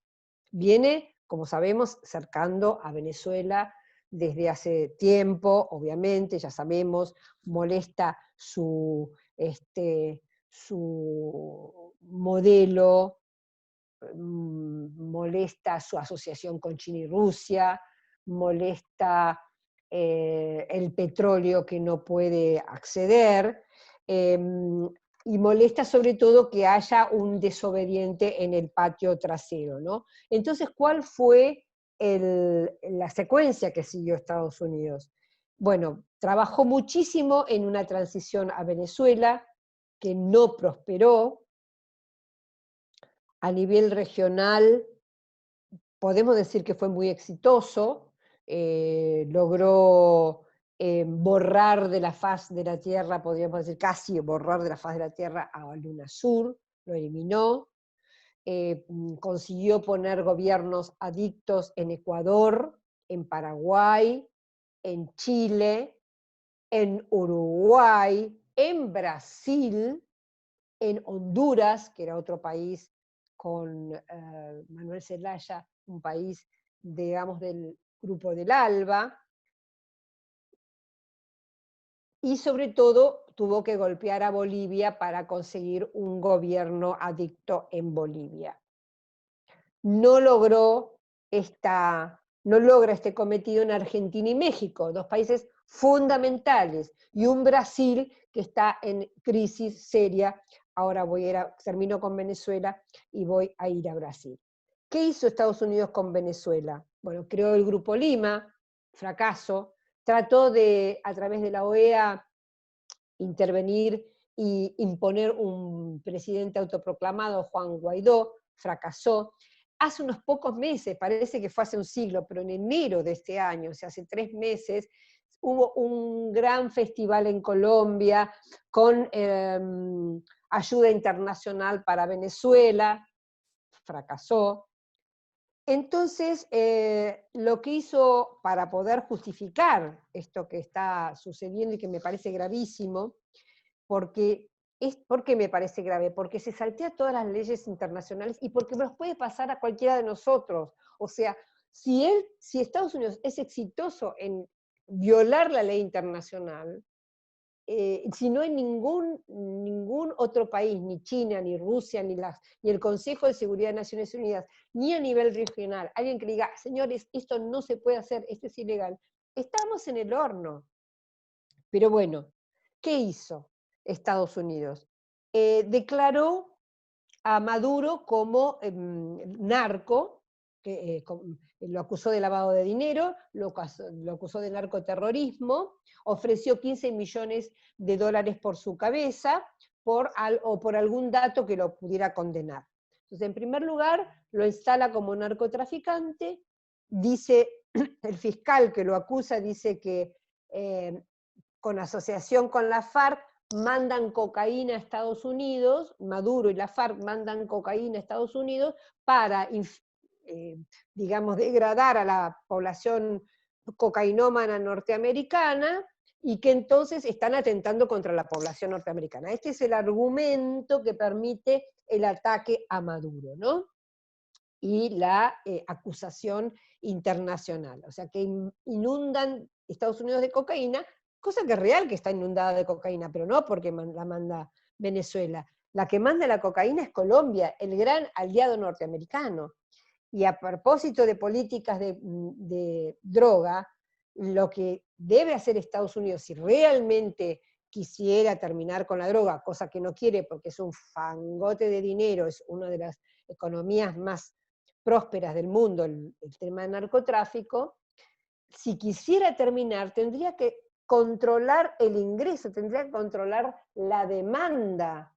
Speaker 2: Viene, como sabemos, cercando a Venezuela desde hace tiempo, obviamente, ya sabemos, molesta su modelo, molesta su asociación con China y Rusia, molesta el petróleo que no puede acceder, y molesta sobre todo que haya un desobediente en el patio trasero, ¿no? Entonces, ¿cuál fue la secuencia que siguió Estados Unidos? Bueno, trabajó muchísimo en una transición a Venezuela que no prosperó. A nivel regional, podemos decir que fue muy exitoso, logró borrar de la faz de la Tierra, podríamos decir casi borrar de la faz de la Tierra a UNASUR, lo eliminó, consiguió poner gobiernos adictos en Ecuador, en Paraguay, en Chile, en Uruguay, en Brasil, en Honduras, que era otro país con Manuel Zelaya, un país, digamos, del grupo del ALBA, y sobre todo tuvo que golpear a Bolivia para conseguir un gobierno adicto en Bolivia. No logra este cometido en Argentina y México, dos países fundamentales, y un Brasil que está en crisis seria. Ahora termino con Venezuela y voy a ir a Brasil. ¿Qué hizo Estados Unidos con Venezuela? Bueno, creó el Grupo Lima, fracaso, trató de, a través de la OEA, intervenir y imponer un presidente autoproclamado, Juan Guaidó, fracasó. Hace unos pocos meses, parece que fue hace un siglo, pero en enero de este año, o sea, hace 3 meses, hubo un gran festival en Colombia con ayuda internacional para Venezuela, fracasó. Entonces, lo que hizo para poder justificar esto que está sucediendo y que me parece gravísimo, ¿por qué me parece grave? Porque se saltea todas las leyes internacionales y porque nos puede pasar a cualquiera de nosotros. O sea, si Estados Unidos es exitoso en violar la ley internacional, si no hay ningún otro país, ni China, ni Rusia, ni el Consejo de Seguridad de Naciones Unidas, ni a nivel regional, alguien que diga, señores, esto no se puede hacer, esto es ilegal, estamos en el horno. Pero bueno, ¿qué hizo Estados Unidos? Declaró a Maduro como narco, que lo acusó de lavado de dinero, lo acusó de narcoterrorismo, ofreció 15 millones de dólares por su cabeza, o por algún dato que lo pudiera condenar. Entonces, en primer lugar, lo instala como narcotraficante, dice, el fiscal que lo acusa dice que con asociación con la FARC, mandan cocaína a Estados Unidos, Maduro y la FARC mandan cocaína a Estados Unidos para, digamos, degradar a la población cocainómana norteamericana, y que entonces están atentando contra la población norteamericana. Este es el argumento que permite el ataque a Maduro, ¿no? Y la acusación internacional. O sea, que inundan Estados Unidos de cocaína, cosa que es real que está inundada de cocaína, pero no porque la manda Venezuela. La que manda la cocaína es Colombia, el gran aliado norteamericano. Y a propósito de políticas de droga, lo que debe hacer Estados Unidos si realmente quisiera terminar con la droga, cosa que no quiere porque es un fangote de dinero, es una de las economías más prósperas del mundo, el tema del narcotráfico, si quisiera terminar, tendría que controlar el ingreso, tendría que controlar la demanda,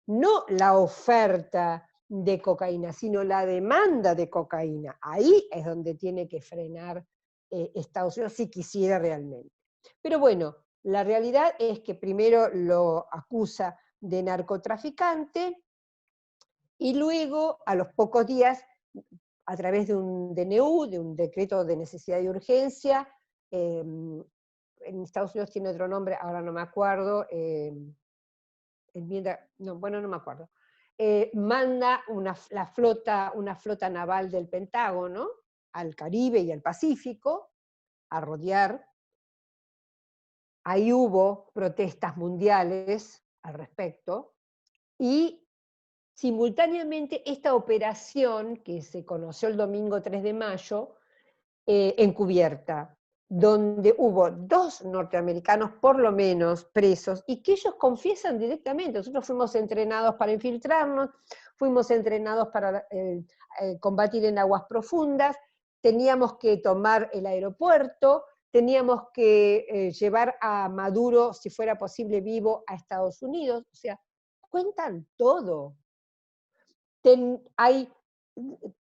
Speaker 2: no la oferta de cocaína, sino la demanda de cocaína. Ahí es donde tiene que frenar Estados Unidos si quisiera realmente. Pero bueno, la realidad es que primero lo acusa de narcotraficante y luego, a los pocos días, a través de un DNU, de un decreto de necesidad y urgencia, en Estados Unidos tiene otro nombre, ahora no me acuerdo, no me acuerdo, manda una flota naval del Pentágono al Caribe y al Pacífico a rodear. Ahí hubo protestas mundiales al respecto, y simultáneamente esta operación, que se conoció el domingo 3 de mayo, encubierta, donde hubo 2 norteamericanos por lo menos presos, y que ellos confiesan directamente: nosotros fuimos entrenados para infiltrarnos, fuimos entrenados para combatir en aguas profundas, teníamos que tomar el aeropuerto, teníamos que llevar a Maduro, si fuera posible vivo, a Estados Unidos. O sea, cuentan todo.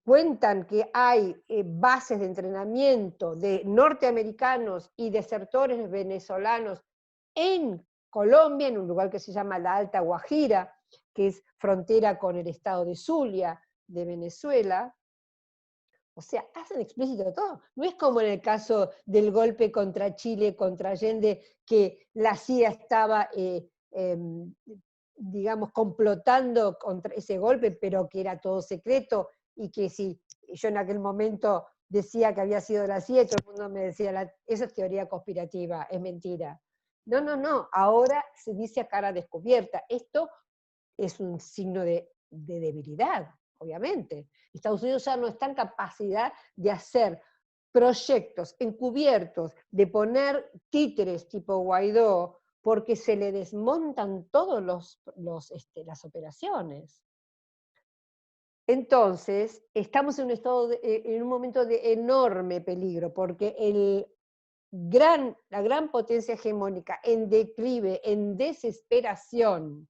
Speaker 2: Cuentan que hay bases de entrenamiento de norteamericanos y desertores venezolanos en Colombia, en un lugar que se llama la Alta Guajira, que es frontera con el estado de Zulia, de Venezuela. O sea, hacen explícito todo. No es como en el caso del golpe contra Chile, contra Allende, que la CIA estaba digamos, complotando contra ese golpe, pero que era todo secreto, y que si yo en aquel momento decía que había sido la CIA, todo el mundo me decía: eso es teoría conspirativa, es mentira. No, no, no, ahora se dice a cara descubierta. Esto es un signo de debilidad, obviamente. Estados Unidos ya no está en capacidad de hacer proyectos encubiertos, de poner títeres tipo Guaidó, porque se le desmontan todas las operaciones. Entonces, estamos en un momento de enorme peligro, porque la gran potencia hegemónica en declive, en desesperación,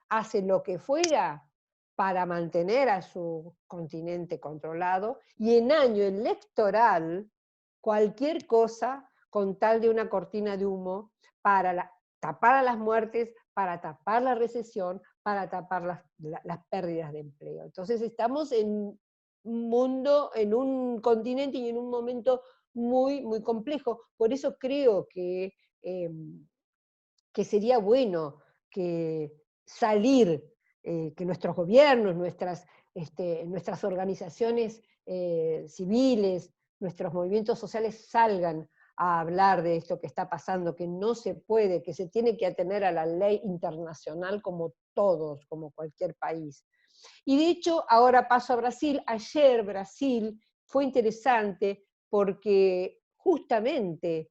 Speaker 2: hace lo que fuera para mantener a su continente controlado, y en año electoral, cualquier cosa con tal de una cortina de humo para tapar a las muertes, para tapar la recesión, para tapar las pérdidas de empleo. Entonces estamos en un mundo, en un continente y en un momento muy, muy complejo. Por eso creo que sería bueno que que nuestros gobiernos, nuestras organizaciones civiles, nuestros movimientos sociales salgan a hablar de esto que está pasando, que no se puede, que se tiene que atener a la ley internacional como todos, como cualquier país. Y de hecho, ahora paso a Brasil. Ayer Brasil fue interesante porque justamente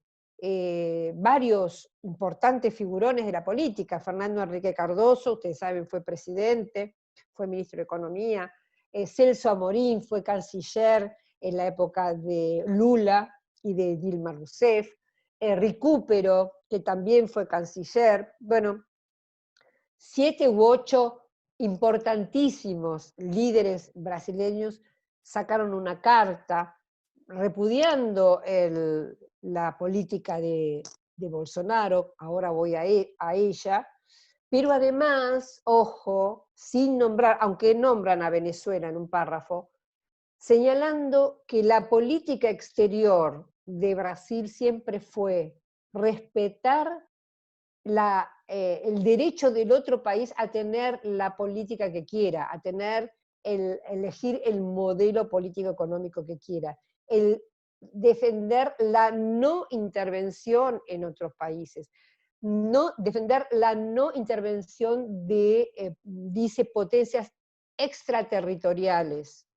Speaker 2: varios importantes figurones de la política: Fernando Henrique Cardoso, ustedes saben, fue presidente, fue ministro de Economía; Celso Amorín fue canciller en la época de Lula y de Dilma Rousseff; Recupero, que también fue canciller. Bueno, 7 u 8 importantísimos líderes brasileños sacaron una carta repudiando la política de Bolsonaro. Ahora voy a ella, pero además, ojo, sin nombrar, aunque nombran a Venezuela en un párrafo, señalando que la política exterior de Brasil siempre fue respetar el derecho del otro país a tener la política que quiera, a elegir el modelo político económico que quiera, el defender la no intervención en otros países, defender la no intervención de, dice, potencias extraterritoriales.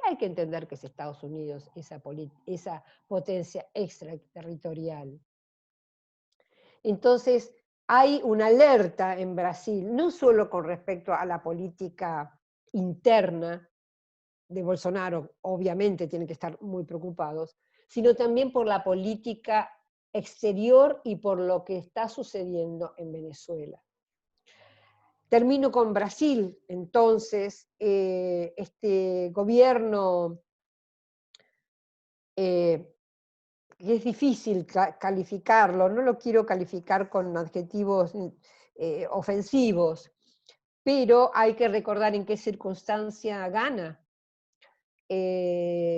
Speaker 2: Hay que entender que es Estados Unidos esa potencia extraterritorial. Entonces, hay una alerta en Brasil, no solo con respecto a la política interna de Bolsonaro, obviamente tienen que estar muy preocupados, sino también por la política exterior y por lo que está sucediendo en Venezuela. Termino con Brasil, entonces, este gobierno que es difícil calificarlo, no lo quiero calificar con adjetivos ofensivos, pero hay que recordar en qué circunstancia gana.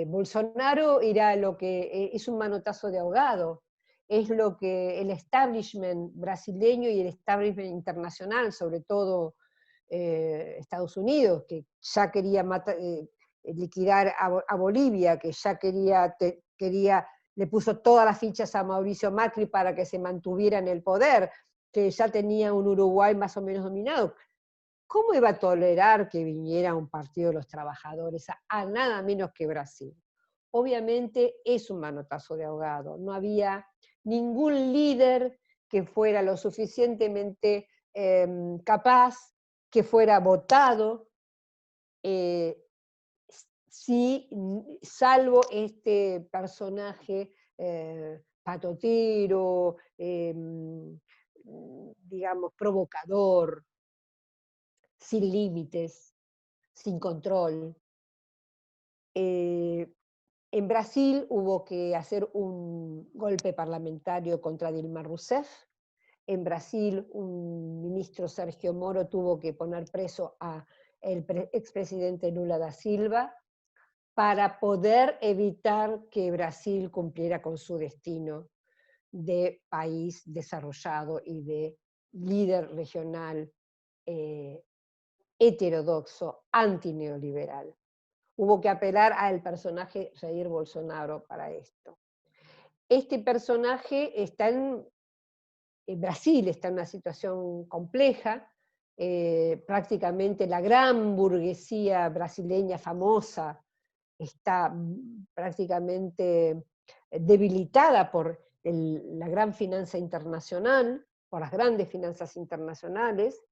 Speaker 2: Bolsonaro era lo que es un manotazo de ahogado, es lo que el establishment brasileño y el establishment internacional, sobre todo Estados Unidos, que ya quería liquidar a Bolivia, que ya le puso todas las fichas a Mauricio Macri para que se mantuviera en el poder, que ya tenía un Uruguay más o menos dominado. ¿Cómo iba a tolerar que viniera un partido de los trabajadores a nada menos que Brasil? Obviamente es un manotazo de ahogado. No había ningún líder que fuera lo suficientemente capaz, que fuera votado, salvo este personaje patotero, digamos, provocador, sin límites, sin control. En Brasil hubo que hacer un golpe parlamentario contra Dilma Rousseff. En Brasil, un ministro, Sergio Moro, tuvo que poner preso al expresidente Lula da Silva para poder evitar que Brasil cumpliera con su destino de país desarrollado y de líder regional heterodoxo, antineoliberal. Hubo que apelar al personaje Jair Bolsonaro para esto. Este personaje está en Brasil, está en una situación compleja, prácticamente la gran burguesía brasileña famosa está prácticamente debilitada por la gran finanza internacional, por las grandes finanzas internacionales,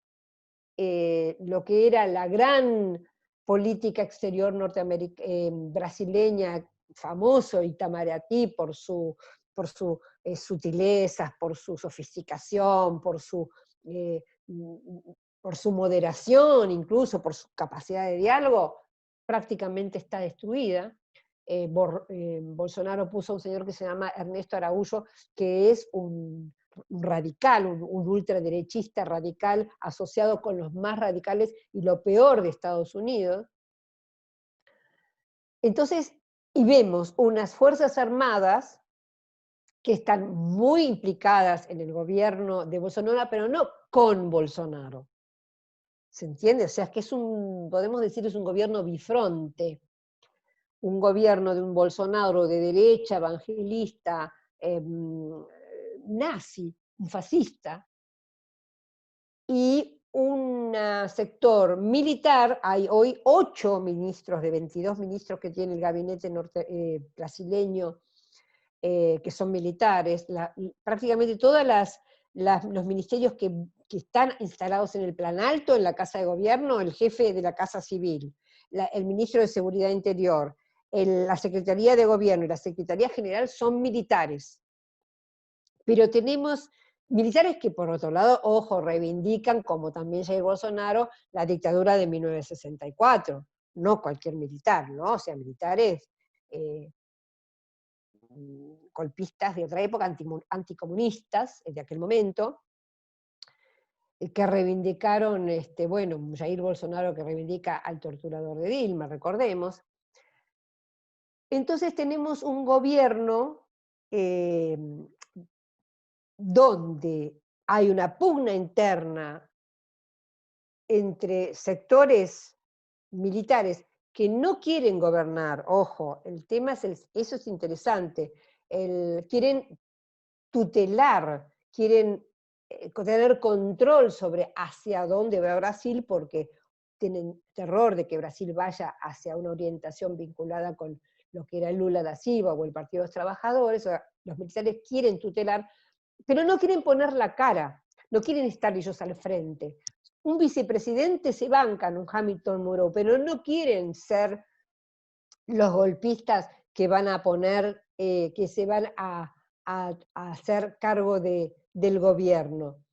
Speaker 2: lo que era la gran política exterior brasileña, famoso Itamaraty por sus sutilezas, por su sofisticación, por su moderación, incluso por su capacidad de diálogo, prácticamente está destruida. Bolsonaro puso a un señor que se llama Ernesto Araújo, que es un radical, un ultraderechista radical asociado con los más radicales y lo peor de Estados Unidos. Entonces, y vemos unas Fuerzas Armadas que están muy implicadas en el gobierno de Bolsonaro, pero no con Bolsonaro. ¿Se entiende? O sea, es que podemos decir, es un gobierno bifronte. Un gobierno de un Bolsonaro de derecha, evangelista, nazi, un fascista, y un sector militar. Hay hoy 8 ministros de 22 ministros que tiene el gabinete brasileño, que son militares. Prácticamente todos los ministerios que están instalados en el plan alto, en la Casa de Gobierno, el jefe de la Casa Civil, el ministro de Seguridad Interior, la Secretaría de Gobierno y la Secretaría General son militares. Pero tenemos militares que, por otro lado, ojo, reivindican, como también Jair Bolsonaro, la dictadura de 1964. No cualquier militar, ¿no? O sea, militares golpistas de otra época, anticomunistas de aquel momento, que reivindicaron, bueno, Jair Bolsonaro que reivindica al torturador de Dilma, recordemos. Entonces tenemos un gobierno donde hay una pugna interna entre sectores militares que no quieren gobernar. Ojo, el tema eso es interesante, quieren tutelar, quieren tener control sobre hacia dónde va Brasil, porque tienen terror de que Brasil vaya hacia una orientación vinculada con lo que era el Lula da Silva o el Partido de los Trabajadores. O sea, los militares quieren tutelar, pero no quieren poner la cara, no quieren estar ellos al frente. Un vicepresidente se banca en un Hamilton Mourou, pero no quieren ser los golpistas que van a poner, que se van a hacer cargo del gobierno.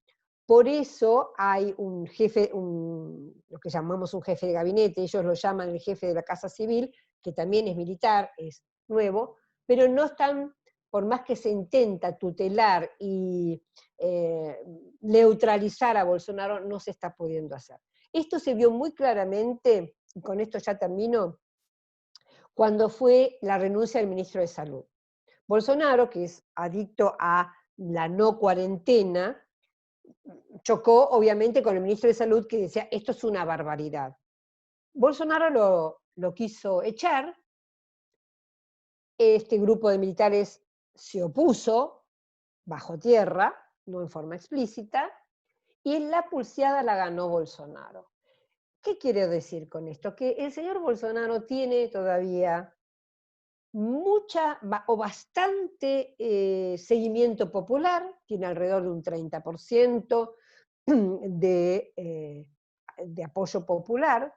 Speaker 2: Por eso hay un jefe, lo que llamamos un jefe de gabinete, ellos lo llaman el jefe de la Casa Civil, que también es militar, es nuevo, pero no están, por más que se intenta tutelar y neutralizar a Bolsonaro, no se está pudiendo hacer. Esto se vio muy claramente, y con esto ya termino, cuando fue la renuncia del ministro de Salud. Bolsonaro, que es adicto a la no cuarentena, chocó obviamente con el ministro de Salud que decía, esto es una barbaridad. Bolsonaro lo quiso echar, este grupo de militares se opuso, bajo tierra, no en forma explícita, y la pulseada la ganó Bolsonaro. ¿Qué quiero decir con esto? Que el señor Bolsonaro tiene todavía mucha o bastante seguimiento popular, tiene alrededor de un 30% de apoyo popular,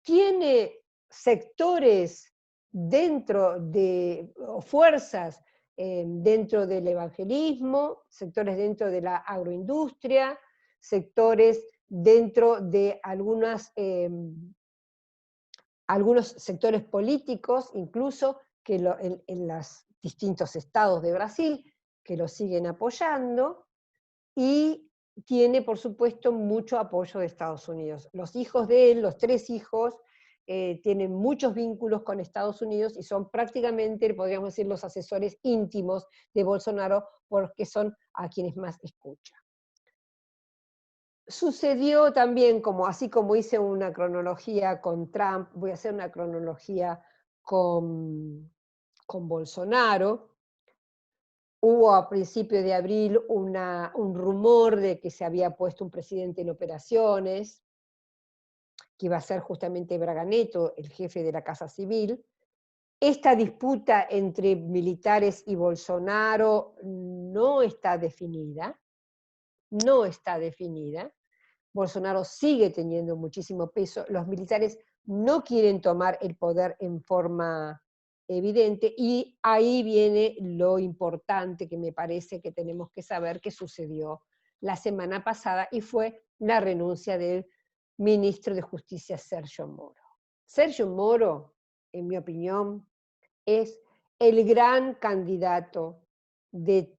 Speaker 2: tiene sectores dentro de, o fuerzas dentro del evangelismo, sectores dentro de la agroindustria, sectores dentro de algunos sectores políticos, incluso que en los distintos estados de Brasil, que lo siguen apoyando, y tiene, por supuesto, mucho apoyo de Estados Unidos. Los hijos de él, los 3 hijos, tienen muchos vínculos con Estados Unidos y son prácticamente, podríamos decir, los asesores íntimos de Bolsonaro, porque son a quienes más escucha. Sucedió también, así como hice una cronología con Trump, voy a hacer una cronología con Bolsonaro. Hubo a principios de abril un rumor de que se había puesto un presidente en operaciones, que iba a ser justamente Braga Neto, el jefe de la Casa Civil. Esta disputa entre militares y Bolsonaro no está definida, no está definida. Bolsonaro sigue teniendo muchísimo peso, los militares no quieren tomar el poder en forma evidente, y ahí viene lo importante que me parece que tenemos que saber que sucedió la semana pasada, y fue la renuncia del ministro de Justicia, Sergio Moro. Sergio Moro, en mi opinión, es el gran candidato de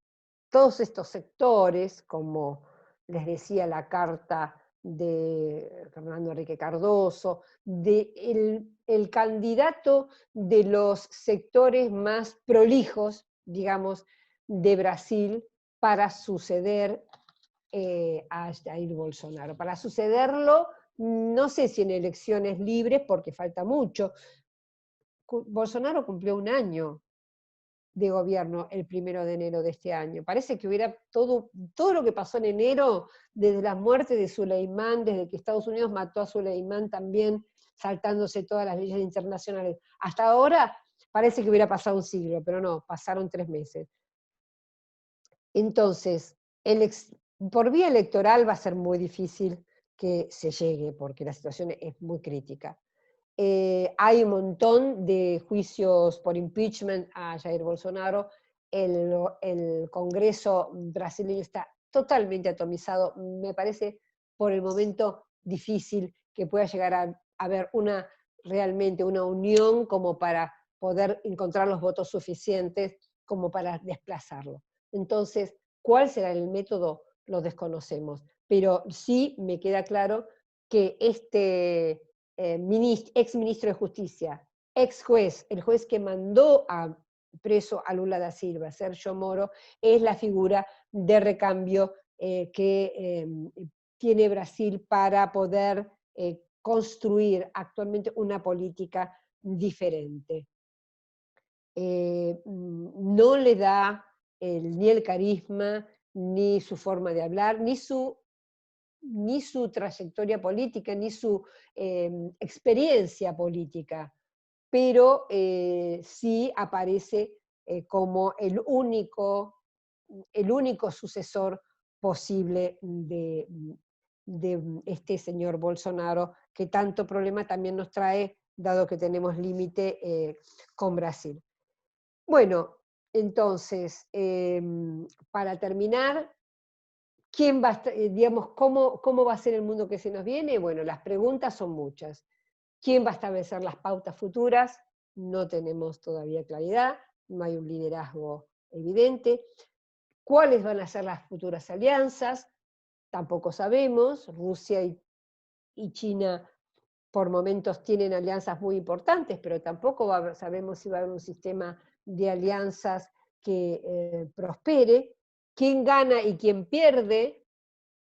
Speaker 2: todos estos sectores, como les decía la carta de Fernando Enrique Cardoso, el candidato de los sectores más prolijos, digamos, de Brasil para suceder a Jair Bolsonaro. Para sucederlo, no sé si en elecciones libres, porque falta mucho. Bolsonaro cumplió 1 año de gobierno el 1 de enero de este año. Parece que hubiera todo lo que pasó en enero, desde la muerte de Soleimán, desde que Estados Unidos mató a Soleimán también, saltándose todas las leyes internacionales. Hasta ahora parece que hubiera pasado un siglo, pero no, pasaron 3 meses. Entonces, por vía electoral va a ser muy difícil que se llegue, porque la situación es muy crítica. Hay un montón de juicios por impeachment a Jair Bolsonaro. El Congreso brasileño está totalmente atomizado. Me parece por el momento difícil que pueda llegar a haber realmente una unión como para poder encontrar los votos suficientes como para desplazarlo. Entonces, ¿cuál será el método? Lo desconocemos. Pero sí me queda claro que este ex ministro de Justicia, ex juez, el juez que mandó preso a Lula da Silva, Sergio Moro, es la figura de recambio que tiene Brasil para poder construir actualmente una política diferente. No le da ni el carisma, ni su forma de hablar, ni su ni su trayectoria política, ni su experiencia política, pero sí aparece como el único sucesor posible de este señor Bolsonaro, que tanto problema también nos trae, dado que tenemos límite con Brasil. Bueno, entonces, para terminar, ¿quién va a digamos, cómo va a ser el mundo que se nos viene? Bueno, las preguntas son muchas. ¿Quién va a establecer las pautas futuras? No tenemos todavía claridad, no hay un liderazgo evidente. ¿Cuáles van a ser las futuras alianzas? Tampoco sabemos. Rusia y China por momentos tienen alianzas muy importantes, pero tampoco sabemos si va a haber un sistema de alianzas que prospere. ¿Quién gana y quién pierde?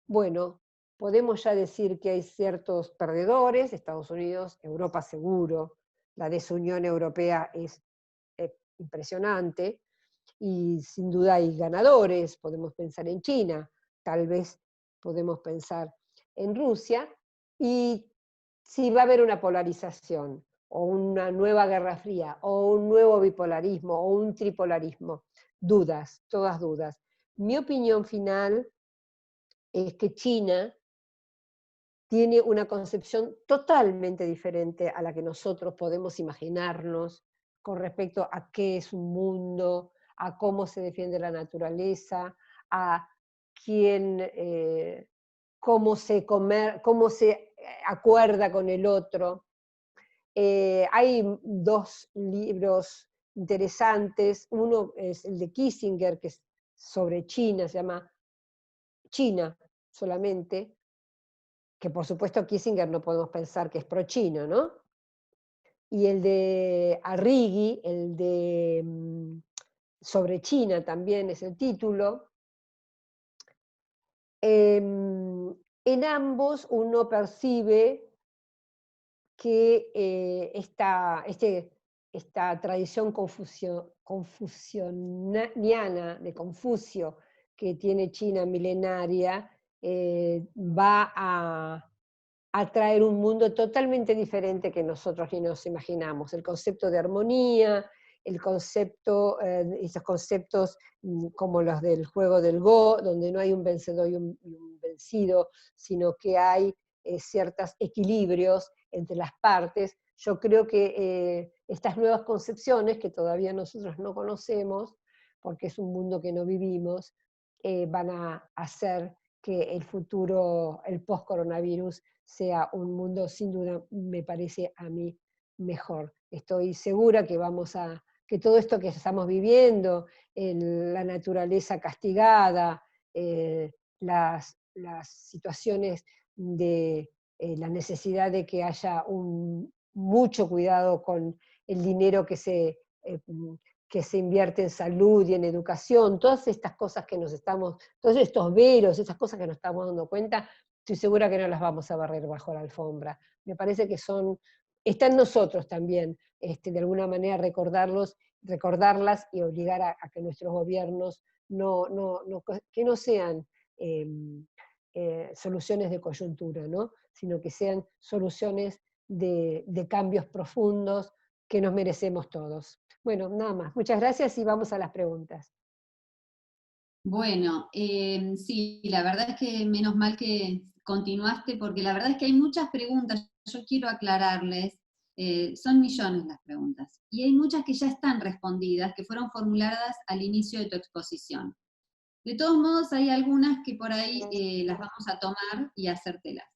Speaker 2: Bueno, podemos ya decir que hay ciertos perdedores, Estados Unidos, Europa seguro, la desunión europea es impresionante, y sin duda hay ganadores, podemos pensar en China, tal vez podemos pensar en Rusia, y si va a haber una polarización, o una nueva guerra fría, o un nuevo bipolarismo, o un tripolarismo, dudas, todas dudas. Mi opinión final es que China tiene una concepción totalmente diferente a la que nosotros podemos imaginarnos con respecto a qué es un mundo, a cómo se defiende la naturaleza, a quién, cómo se acuerda con el otro. Hay dos libros interesantes, uno es el de Kissinger, que es sobre China, se llama China solamente, que por supuesto Kissinger no podemos pensar que es pro-chino, ¿no? Y el de Arrighi, el de sobre China también es el título. En ambos uno percibe que esta tradición confucianiana de Confucio que tiene China milenaria va a traer un mundo totalmente diferente que nosotros ni nos imaginamos. El concepto de armonía, esos conceptos como los del juego del Go, donde no hay un vencedor y un vencido, sino que hay ciertos equilibrios entre las partes. Yo creo que estas nuevas concepciones, que todavía nosotros no conocemos, porque es un mundo que no vivimos, van a hacer que el futuro, el post-coronavirus, sea un mundo, sin duda, me parece a mí, mejor. Estoy segura que todo esto que estamos viviendo, la naturaleza castigada, las situaciones de la necesidad de que haya mucho cuidado con el dinero que se invierte en salud y en educación, todas estas cosas todos estos veros, estas cosas que nos estamos dando cuenta, estoy segura que no las vamos a barrer bajo la alfombra. Me parece que está en nosotros también, de alguna manera recordarlas y obligar a que nuestros gobiernos que no sean soluciones de coyuntura, ¿no? Sino que sean soluciones de cambios profundos que nos merecemos todos. Bueno, nada más. Muchas gracias y vamos a las preguntas.
Speaker 3: Bueno, sí, la verdad es que menos mal que continuaste, porque la verdad es que hay muchas preguntas, yo quiero aclararles, son millones las preguntas, y hay muchas que ya están respondidas, que fueron formuladas al inicio de tu exposición. De todos modos, hay algunas que por ahí las vamos a tomar y hacértelas.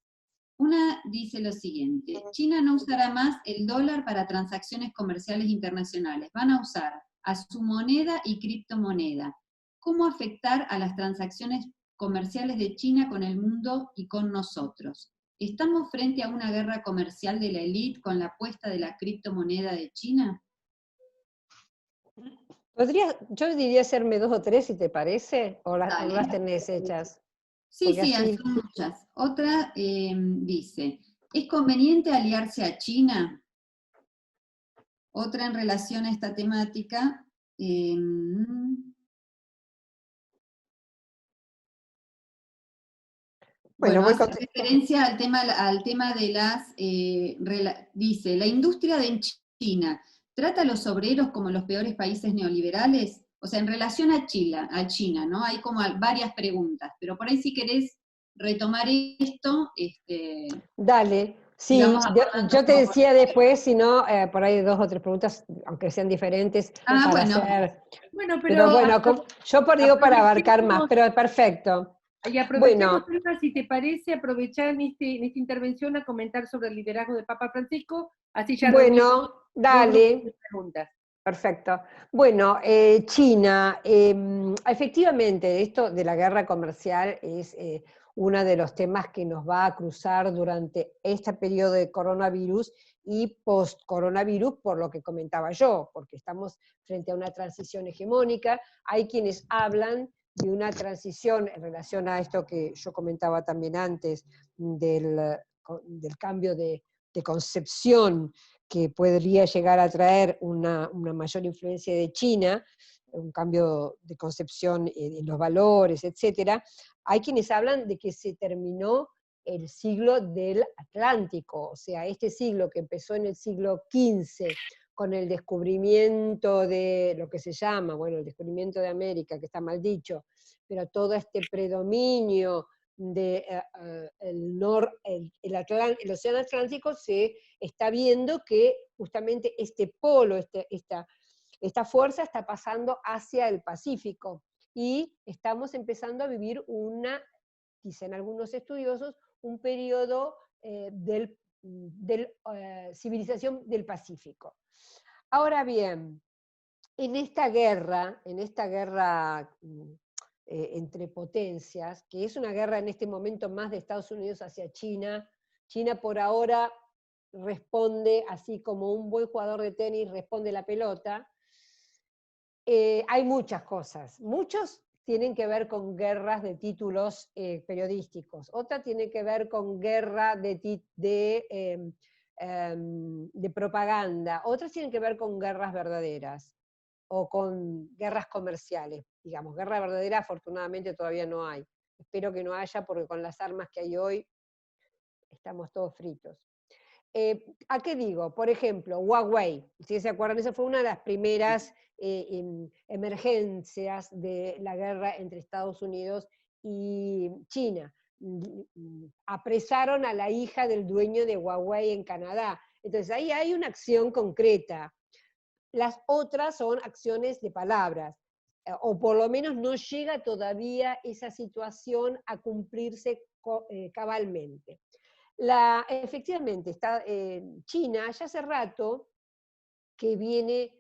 Speaker 3: Una dice lo siguiente: China no usará más el dólar para transacciones comerciales internacionales, van a usar a su moneda y criptomoneda. ¿Cómo afectar a las transacciones comerciales de China con el mundo y con nosotros? ¿Estamos frente a una guerra comercial de la élite con la apuesta de la criptomoneda de China?
Speaker 2: Yo diría hacerme 2 o 3, si te parece, o
Speaker 3: Dale.
Speaker 2: las tenés hechas.
Speaker 3: Sí,
Speaker 2: Porque
Speaker 3: sí,
Speaker 2: así,
Speaker 3: son muchas. Otra dice, ¿es conveniente aliarse a China? Otra en relación a esta temática, Bueno, hace referencia al tema de las, dice, la industria de China, ¿trata a los obreros como los peores países neoliberales? O sea, en relación a China, ¿no? Hay como varias preguntas, pero por ahí si querés retomar esto,
Speaker 2: Dale, sí,
Speaker 3: vamos abordando
Speaker 2: yo
Speaker 3: un
Speaker 2: te
Speaker 3: poco.
Speaker 2: decía después, si no, por ahí 2 o 3 preguntas, aunque sean diferentes,
Speaker 3: Ah,
Speaker 2: para
Speaker 3: bueno.
Speaker 2: hacer.
Speaker 1: Bueno,
Speaker 2: Pero bueno, yo digo para abarcar más,
Speaker 1: aprovechemos,
Speaker 2: pero perfecto.
Speaker 1: y aprovechemos,
Speaker 2: Bueno,
Speaker 1: Elba, si te parece, aprovechar en esta intervención a comentar sobre el liderazgo de Papa Francisco, así ya reunimos
Speaker 2: bueno,
Speaker 1: dos grupos de
Speaker 2: dale.
Speaker 1: preguntas.
Speaker 2: Perfecto. Bueno, China, efectivamente, esto de la guerra comercial es uno de los temas que nos va a cruzar durante este periodo de coronavirus y post-coronavirus, por lo que comentaba yo, porque estamos frente a una transición hegemónica. Hay quienes hablan de una transición en relación a esto que yo comentaba también antes, del cambio de concepción que podría llegar a traer una mayor influencia de China, un cambio de concepción en los valores, etc. Hay quienes hablan de que se terminó el siglo del Atlántico, o sea, este siglo que empezó en el siglo XV, con el descubrimiento de lo que se llama, bueno, el descubrimiento de América, que está mal dicho, pero todo este predominio de, el océano Atlántico, se está viendo que justamente este polo, esta fuerza está pasando hacia el Pacífico, y estamos empezando a vivir dicen algunos estudiosos, un periodo civilización del Pacífico. Ahora bien, en esta guerra entre potencias, que es una guerra en este momento más de Estados Unidos hacia China. China por ahora responde así como un buen jugador de tenis responde la pelota. Hay muchas cosas. Muchos tienen que ver con guerras de títulos periodísticos. Otra tiene que ver con guerra de propaganda. Otras tienen que ver con guerras verdaderas o con guerras comerciales, digamos. Guerra verdadera afortunadamente todavía no hay. Espero que no haya, porque con las armas que hay hoy estamos todos fritos. ¿A qué digo? Por ejemplo, Huawei, si se acuerdan, esa fue una de las primeras emergencias de la guerra entre Estados Unidos y China. Apresaron a la hija del dueño de Huawei en Canadá. Entonces ahí hay una acción concreta. Las otras son acciones de palabras, o por lo menos no llega todavía esa situación a cumplirse cabalmente. Efectivamente, China ya hace rato que viene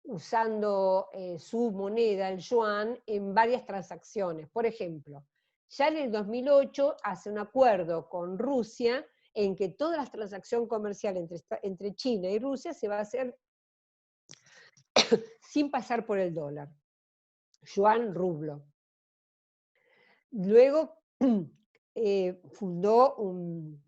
Speaker 2: usando su moneda, el yuan, en varias transacciones. Por ejemplo, ya en el 2008 hace un acuerdo con Rusia en que todas las transacciones comerciales entre China y Rusia se va a hacer sin pasar por el dólar, yuan rublo. Luego fundó un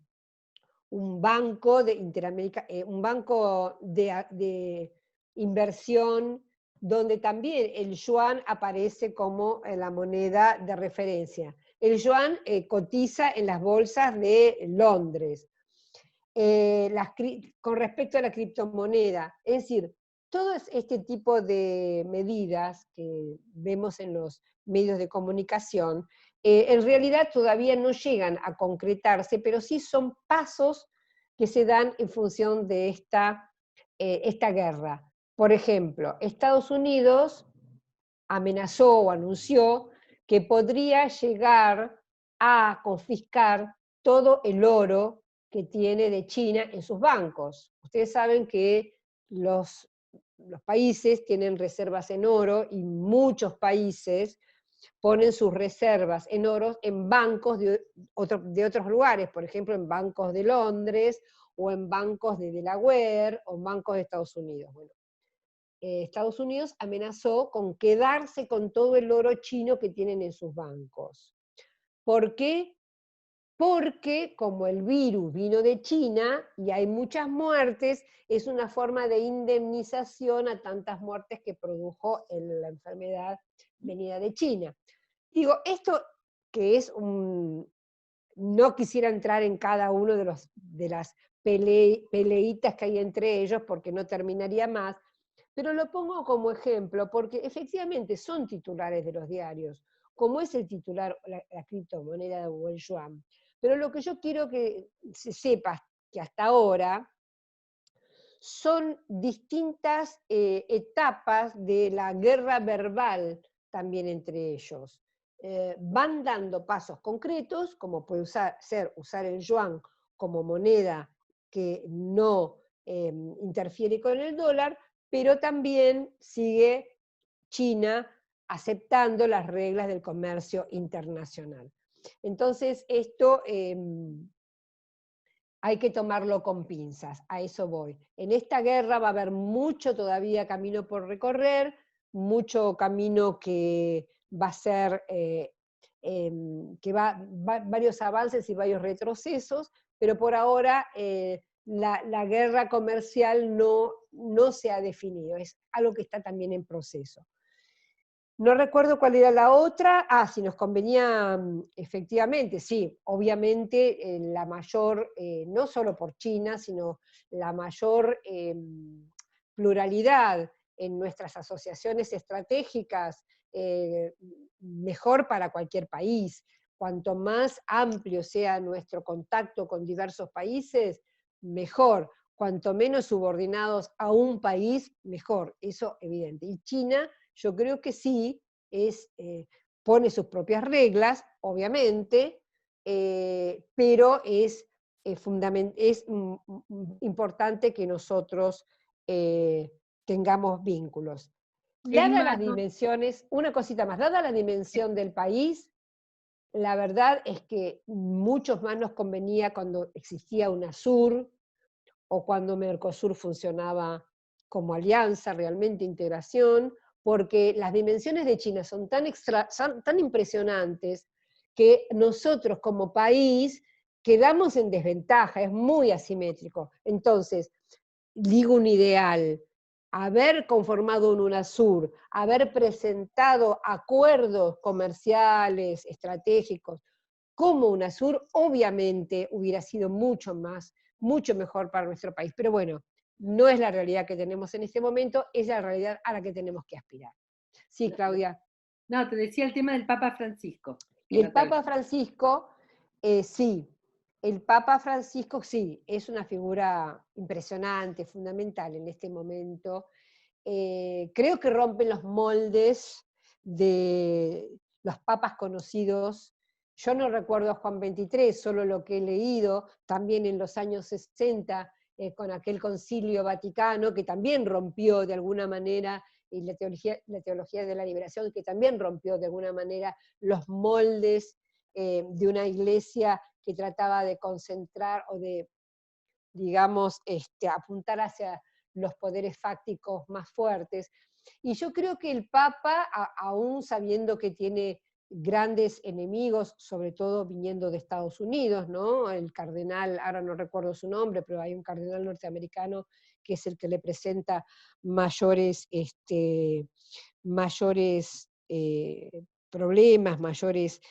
Speaker 2: banco de Interamérica, un banco de inversión, donde también el yuan aparece como la moneda de referencia. El yuan cotiza en las bolsas de Londres. Con respecto a la criptomoneda, es decir, todo este tipo de medidas que vemos en los medios de comunicación, en realidad todavía no llegan a concretarse, pero sí son pasos que se dan en función de esta guerra. Por ejemplo, Estados Unidos amenazó o anunció que podría llegar a confiscar todo el oro que tiene de China en sus bancos. Ustedes saben que los países tienen reservas en oro, y muchos países ponen sus reservas en oro en bancos de otros lugares, por ejemplo en bancos de Londres, o en bancos de Delaware, o en bancos de Estados Unidos. Bueno, Estados Unidos amenazó con quedarse con todo el oro chino que tienen en sus bancos. ¿Por qué? Porque como el virus vino de China y hay muchas muertes, es una forma de indemnización a tantas muertes que produjo la enfermedad venida de China. Digo, esto que es no quisiera entrar en cada uno de las peleitas que hay entre ellos, porque no terminaría más, pero lo pongo como ejemplo, porque efectivamente son titulares de los diarios, como es el titular, la criptomoneda o el yuan. Pero lo que yo quiero que se sepa, que hasta ahora son distintas etapas de la guerra verbal también entre ellos. Van dando pasos concretos, como puede ser usar el yuan como moneda que no interfiere con el dólar, pero también sigue China aceptando las reglas del comercio internacional. Entonces, esto hay que tomarlo con pinzas, a eso voy. En esta guerra va a haber mucho todavía camino por recorrer, mucho camino que va a ser, varios avances y varios retrocesos, pero por ahora la guerra comercial no se ha definido, es algo que está también en proceso. No recuerdo cuál era la otra. Si nos convenía, efectivamente, sí, obviamente la mayor, no solo por China, sino la mayor pluralidad en nuestras asociaciones estratégicas, mejor para cualquier país. Cuanto más amplio sea nuestro contacto con diversos países, mejor. Cuanto menos subordinados a un país, mejor. Eso evidente. Y China, yo creo que sí, pone sus propias reglas, obviamente, pero es importante que nosotros tengamos vínculos. Dadas las dimensiones, una cosita más, dada la dimensión del país, la verdad es que muchos más nos convenía cuando existía UNASUR o cuando Mercosur funcionaba como alianza, realmente integración, porque las dimensiones de China son tan impresionantes que nosotros como país quedamos en desventaja, es muy asimétrico. Entonces, digo un ideal, haber conformado un UNASUR, haber presentado acuerdos comerciales, estratégicos, como UNASUR, obviamente hubiera sido mucho mejor para nuestro país. Pero bueno, no es la realidad que tenemos en este momento, es la realidad a la que tenemos que aspirar. Sí, Claudia.
Speaker 1: No, te decía el tema del Papa Francisco.
Speaker 2: Y el Papa Francisco, sí, el Papa Francisco sí, es una figura impresionante, fundamental en este momento. Creo que rompen los moldes de los papas conocidos. Yo no recuerdo a Juan XXIII, solo lo que he leído, también en los años 60, con aquel concilio vaticano, que también rompió de alguna manera, y la teología de la liberación, que también rompió de alguna manera los moldes de una iglesia que trataba de concentrar o de, digamos, apuntar hacia los poderes fácticos más fuertes. Y yo creo que el Papa, aún sabiendo que tiene grandes enemigos, sobre todo viniendo de Estados Unidos, ¿no? El cardenal, ahora no recuerdo su nombre, pero hay un cardenal norteamericano que es el que le presenta mayores problemas, mayores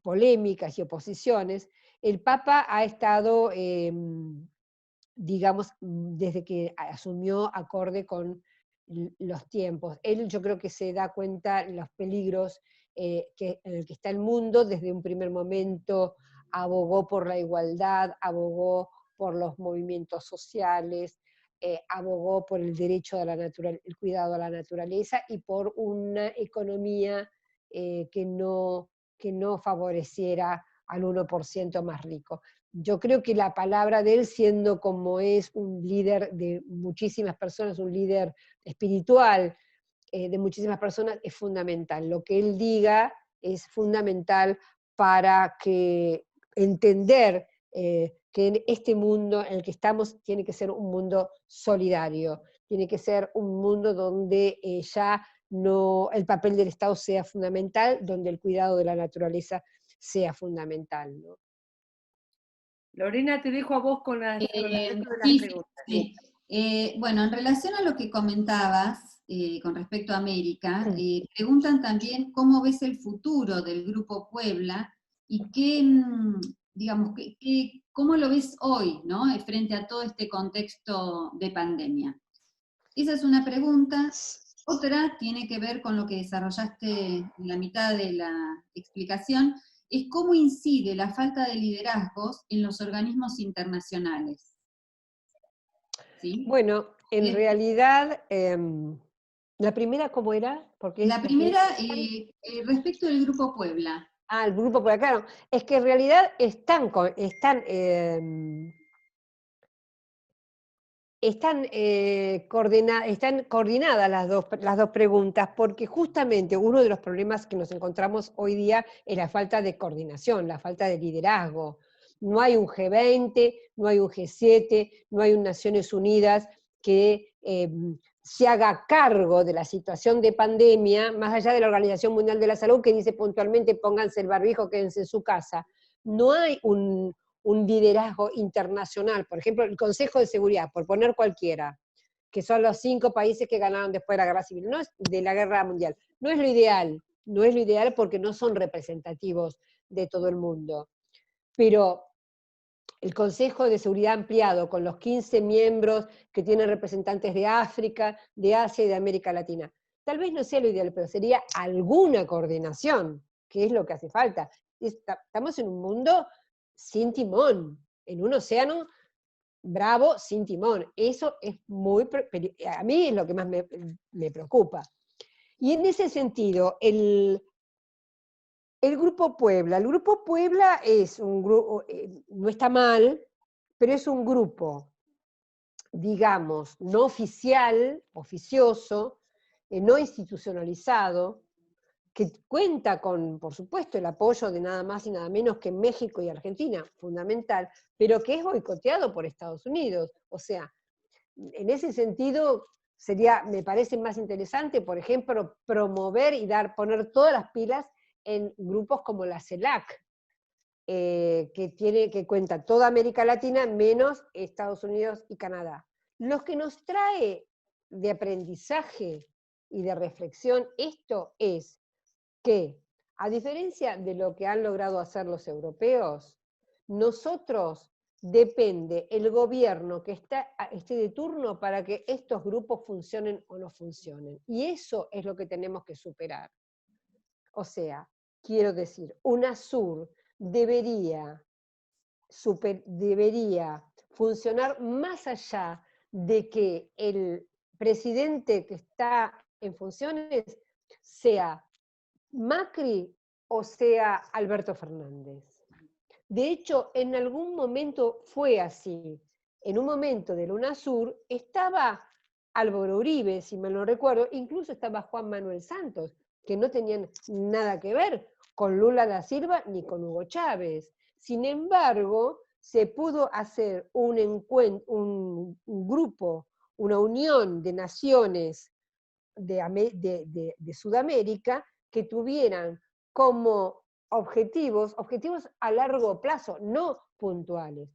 Speaker 2: polémicas y oposiciones. El Papa ha estado, digamos, desde que asumió, acorde con los tiempos. Él, yo creo que se da cuenta de los peligros en el que está el mundo. Desde un primer momento abogó por la igualdad, abogó por los movimientos sociales, abogó por el derecho a el cuidado a la naturaleza y por una economía que no favoreciera al 1% más rico. Yo creo que la palabra de él, siendo como es un líder de muchísimas personas, un líder espiritual de muchísimas personas, es fundamental. Lo que él diga es fundamental para entender que en este mundo en el que estamos tiene que ser un mundo solidario, tiene que ser un mundo donde ya no el papel del Estado sea fundamental, donde el cuidado de la naturaleza sea fundamental, ¿no?
Speaker 1: Lorena, te dejo a vos con las preguntas.
Speaker 3: Sí. Bueno, en relación a lo que comentabas con respecto a América, preguntan también cómo ves el futuro del Grupo Puebla y qué, digamos, cómo lo ves hoy, ¿no? Frente a todo este contexto de pandemia. Esa es una pregunta. Otra tiene que ver con lo que desarrollaste en la mitad de la explicación, es cómo incide la falta de liderazgos en los organismos internacionales. ¿Sí?
Speaker 2: Bueno, en realidad, la primera, ¿cómo era? Porque
Speaker 3: La primera, respecto del Grupo Puebla.
Speaker 2: Ah, el grupo por acá, claro. Es que en realidad están coordinadas las dos preguntas, porque justamente uno de los problemas que nos encontramos hoy día es la falta de coordinación, la falta de liderazgo. No hay un G20, no hay un G7, no hay un Naciones Unidas que se haga cargo de la situación de pandemia, más allá de la Organización Mundial de la Salud, que dice puntualmente pónganse el barbijo, quédense en su casa. No hay un liderazgo internacional. Por ejemplo, el Consejo de Seguridad, por poner cualquiera, que son los 5 países que ganaron después de la guerra civil, no es de la guerra mundial. No es lo ideal, no es lo ideal porque no son representativos de todo el mundo. Pero el Consejo de Seguridad ampliado, con los 15 miembros que tienen representantes de África, de Asia y de América Latina, tal vez no sea lo ideal, pero sería alguna coordinación, que es lo que hace falta. Estamos en un mundo sin timón, en un océano bravo sin timón. Eso es a mí es lo que más me preocupa. Y en ese sentido, el Grupo Puebla es un grupo, no está mal, pero es un grupo, digamos, no oficial, oficioso, no institucionalizado, que cuenta con, por supuesto, el apoyo de nada más y nada menos que México y Argentina, fundamental, pero que es boicoteado por Estados Unidos. O sea, en ese sentido, me parece más interesante, por ejemplo, promover y poner todas las pilas en grupos como la CELAC, que cuenta toda América Latina menos Estados Unidos y Canadá. Lo que nos trae de aprendizaje y de reflexión esto es que, a diferencia de lo que han logrado hacer los europeos, nosotros depende el gobierno que esté de turno para que estos grupos funcionen o no funcionen. Y eso es lo que tenemos que superar. O sea, quiero decir, UNASUR debería funcionar más allá de que el presidente que está en funciones sea Macri o sea Alberto Fernández. De hecho, en algún momento fue así. En un momento del UNASUR estaba Álvaro Uribe, si mal no recuerdo, incluso estaba Juan Manuel Santos, que no tenían nada que ver con Lula da Silva ni con Hugo Chávez. Sin embargo, se pudo hacer un grupo, una unión de naciones de Sudamérica que tuvieran como objetivos a largo plazo, no puntuales.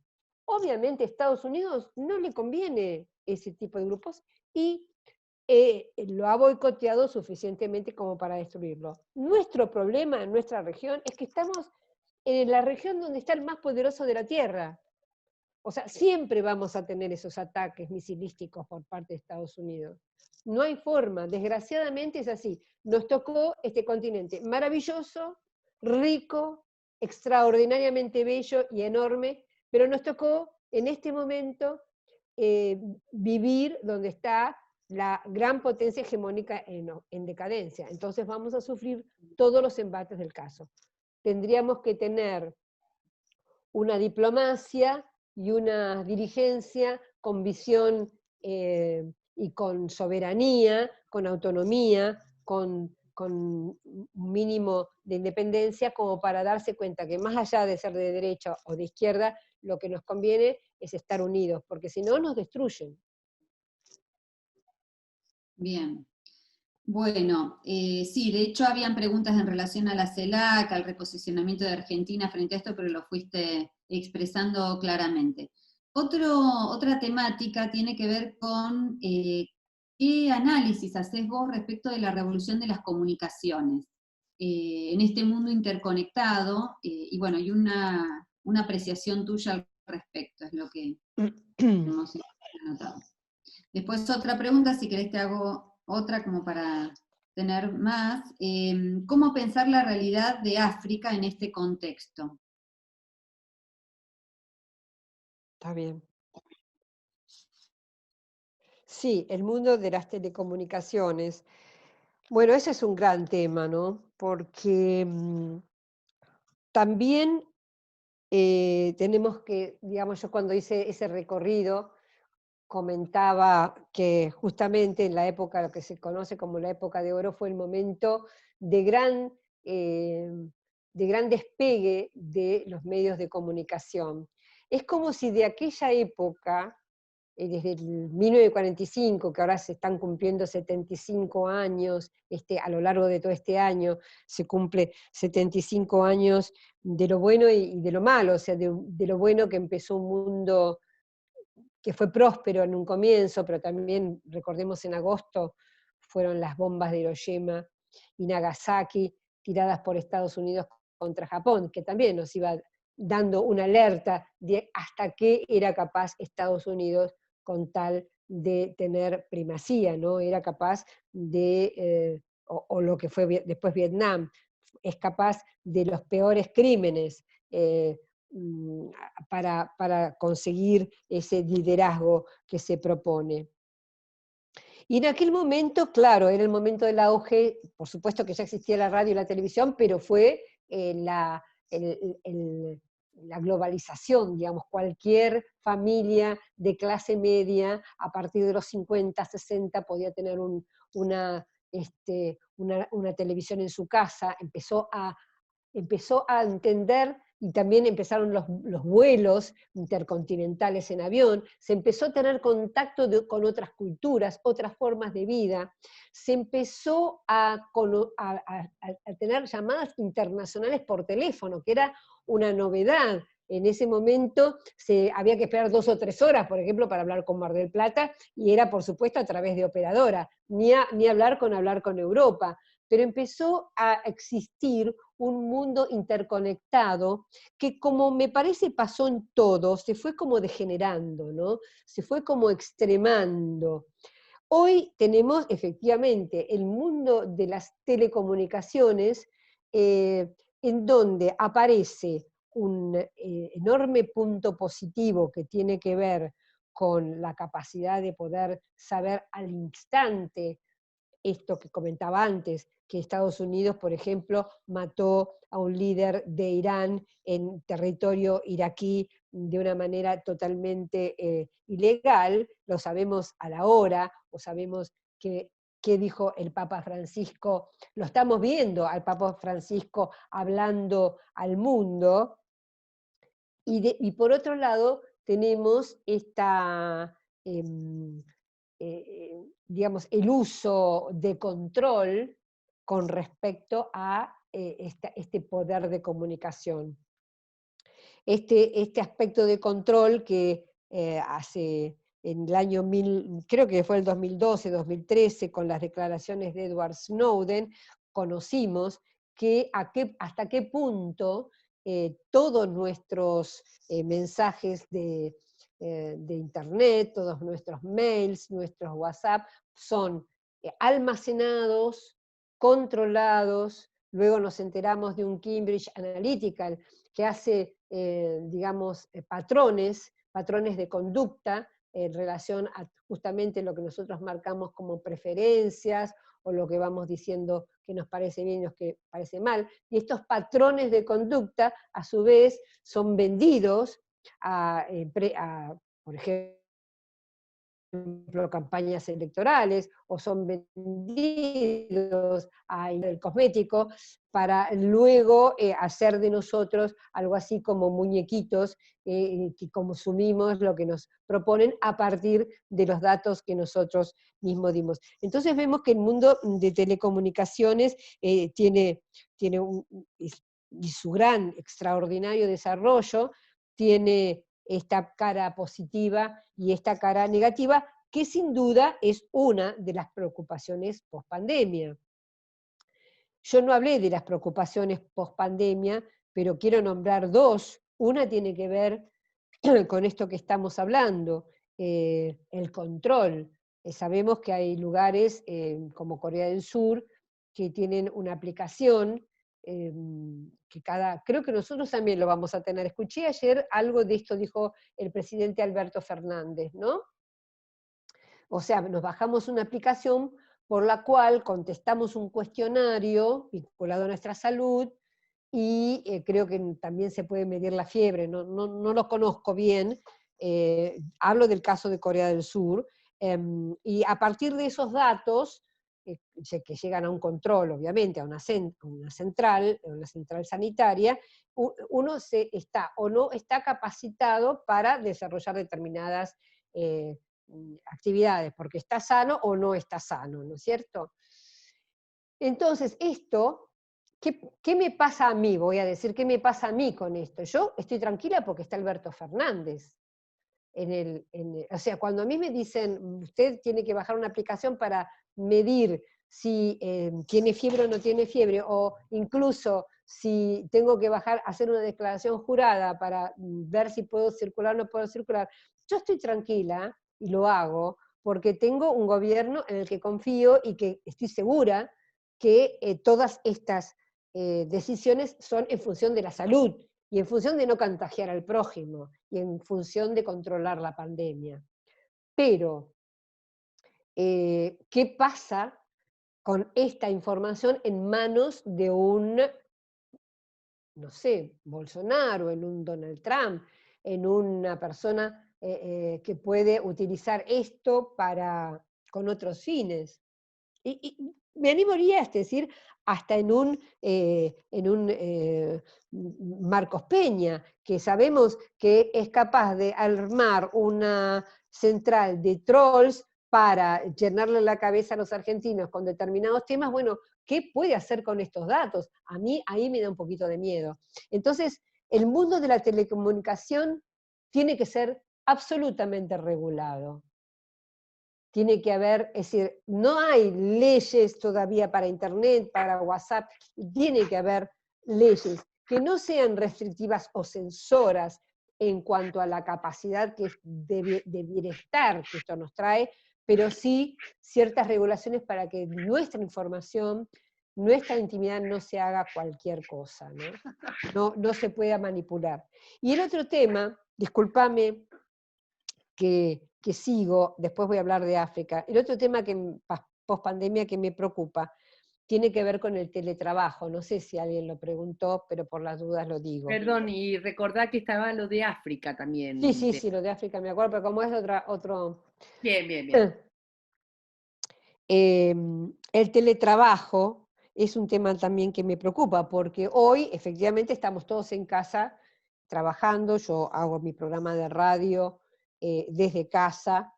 Speaker 2: Obviamente a Estados Unidos no le conviene ese tipo de grupos y lo ha boicoteado suficientemente como para destruirlo. Nuestro problema en nuestra región es que estamos en la región donde está el más poderoso de la Tierra. O sea, siempre vamos a tener esos ataques misilísticos por parte de Estados Unidos. No hay forma, desgraciadamente es así. Nos tocó este continente maravilloso, rico, extraordinariamente bello y enorme, pero nos tocó en este momento vivir donde está la gran potencia hegemónica en decadencia. Entonces vamos a sufrir todos los embates del caso. Tendríamos que tener una diplomacia y una dirigencia con visión y con soberanía, con autonomía, con un mínimo de independencia, como para darse cuenta que más allá de ser de derecha o de izquierda, lo que nos conviene es estar unidos, porque si no nos destruyen.
Speaker 3: Bien. Bueno, sí, de hecho habían preguntas en relación a la CELAC, al reposicionamiento de Argentina frente a esto, pero lo fuiste expresando claramente. Otra temática tiene que ver con qué análisis haces vos respecto de la revolución de las comunicaciones. en este mundo interconectado, y bueno, y una apreciación tuya al respecto, es lo que hemos anotado. Después otra pregunta, si querés te hago otra como para tener más. ¿Cómo pensar la realidad de África en este contexto?
Speaker 2: Está bien. Sí, el mundo de las telecomunicaciones. Bueno, ese es un gran tema, ¿no? Porque también tenemos que, digamos, yo cuando hice ese recorrido, comentaba que justamente en la época, lo que se conoce como la época de oro, fue el momento de eh, de gran despegue de los medios de comunicación. Es como si de aquella época, desde el 1945, que ahora se están cumpliendo 75 años, a lo largo de todo este año se cumple 75 años de lo bueno y de lo malo, o sea, de lo bueno que empezó un mundo que fue próspero en un comienzo, pero también, recordemos, en agosto fueron las bombas de Hiroshima y Nagasaki tiradas por Estados Unidos contra Japón, que también nos iba dando una alerta de hasta qué era capaz Estados Unidos con tal de tener primacía, ¿no? Era capaz de, o lo que fue después Vietnam, es capaz de los peores crímenes, para conseguir ese liderazgo que se propone. Y en aquel momento, claro, era el momento del auge, por supuesto que ya existía la radio y la televisión, pero fue la globalización, digamos, cualquier familia de clase media a partir de los 50, 60 podía tener una televisión en su casa, empezó a entender, y también empezaron los vuelos intercontinentales en avión, se empezó a tener contacto con otras culturas, otras formas de vida, se empezó a tener llamadas internacionales por teléfono, que era una novedad. En ese momento había que esperar 2 o 3 horas, por ejemplo, para hablar con Mar del Plata, y era, por supuesto, a través de operadora, ni hablar con Europa. Pero empezó a existir un mundo interconectado que, como me parece pasó en todo, se fue como degenerando, ¿no? Se fue como extremando. Hoy tenemos efectivamente el mundo de las telecomunicaciones, en donde aparece un enorme punto positivo que tiene que ver con la capacidad de poder saber al instante esto que comentaba antes, que Estados Unidos, por ejemplo, mató a un líder de Irán en territorio iraquí de una manera totalmente ilegal, lo sabemos a la hora, o sabemos qué dijo el Papa Francisco, lo estamos viendo al Papa Francisco hablando al mundo, y por otro lado tenemos digamos, el uso de control con respecto a este poder de comunicación. Este aspecto de control que en el año creo que fue el 2012, 2013, con las declaraciones de Edward Snowden, conocimos que hasta qué punto todos nuestros mensajes de internet, todos nuestros mails, nuestros WhatsApp, son almacenados, controlados. Luego nos enteramos de un Cambridge Analytica que hace, digamos, patrones de conducta en relación a justamente lo que nosotros marcamos como preferencias, o lo que vamos diciendo que nos parece bien y lo que parece mal. Y estos patrones de conducta, a su vez, son vendidos por ejemplo, campañas electorales, o son vendidos al cosmético para luego hacer de nosotros algo así como muñequitos que consumimos lo que nos proponen a partir de los datos que nosotros mismos dimos. Entonces vemos que el mundo de telecomunicaciones tiene y su gran, extraordinario desarrollo, tiene esta cara positiva y esta cara negativa, que sin duda es una de las preocupaciones post-pandemia. Yo no hablé de las preocupaciones post-pandemia, pero quiero nombrar dos. Una tiene que ver con esto que estamos hablando, el control. Sabemos que hay lugares como Corea del Sur que tienen una aplicación que creo que nosotros también lo vamos a tener. Escuché ayer algo de esto, dijo el presidente Alberto Fernández, ¿no? O sea, nos bajamos una aplicación por la cual contestamos un cuestionario vinculado a nuestra salud y creo que también se puede medir la fiebre, no lo conozco bien, hablo del caso de Corea del Sur, y a partir de esos datos, que llegan a un control, obviamente, a una central sanitaria, uno está o no está capacitado para desarrollar determinadas actividades, porque está sano o no está sano, ¿no es cierto? Entonces, esto, ¿qué me pasa a mí? Voy a decir, ¿qué me pasa a mí con esto? Yo estoy tranquila porque está Alberto Fernández. O sea, cuando a mí me dicen, usted tiene que bajar una aplicación para medir si tiene fiebre o no tiene fiebre, o incluso si tengo que hacer una declaración jurada para ver si puedo circular o no puedo circular, yo estoy tranquila y lo hago porque tengo un gobierno en el que confío y que estoy segura que todas estas decisiones son en función de la salud y en función de no contagiar al prójimo y en función de controlar la pandemia. Pero, ¿qué pasa con esta información en manos de un, no sé, Bolsonaro, en un Donald Trump, en una persona que puede utilizar esto con otros fines? Y me animaría a decir, hasta en un Marcos Peña, que sabemos que es capaz de armar una central de trolls para llenarle la cabeza a los argentinos con determinados temas. Bueno, ¿qué puede hacer con estos datos? A mí ahí me da un poquito de miedo. Entonces, el mundo de la telecomunicación tiene que ser absolutamente regulado. Tiene que haber, es decir, no hay leyes todavía para Internet, para WhatsApp, tiene que haber leyes que no sean restrictivas o censoras en cuanto a la capacidad de bienestar que esto nos trae, pero sí ciertas regulaciones para que nuestra información, nuestra intimidad no se haga cualquier cosa, no se pueda manipular. Y el otro tema, discúlpame que sigo, después voy a hablar de África. El otro tema post pandemia que me preocupa tiene que ver con el teletrabajo. No sé si alguien lo preguntó, pero por las dudas lo digo.
Speaker 1: Perdón, y recordá que estaba lo de África también.
Speaker 2: Sí, lo de África me acuerdo, pero como es otro...
Speaker 1: Bien.
Speaker 2: El teletrabajo es un tema también que me preocupa, porque hoy efectivamente estamos todos en casa trabajando, yo hago mi programa de radio desde casa,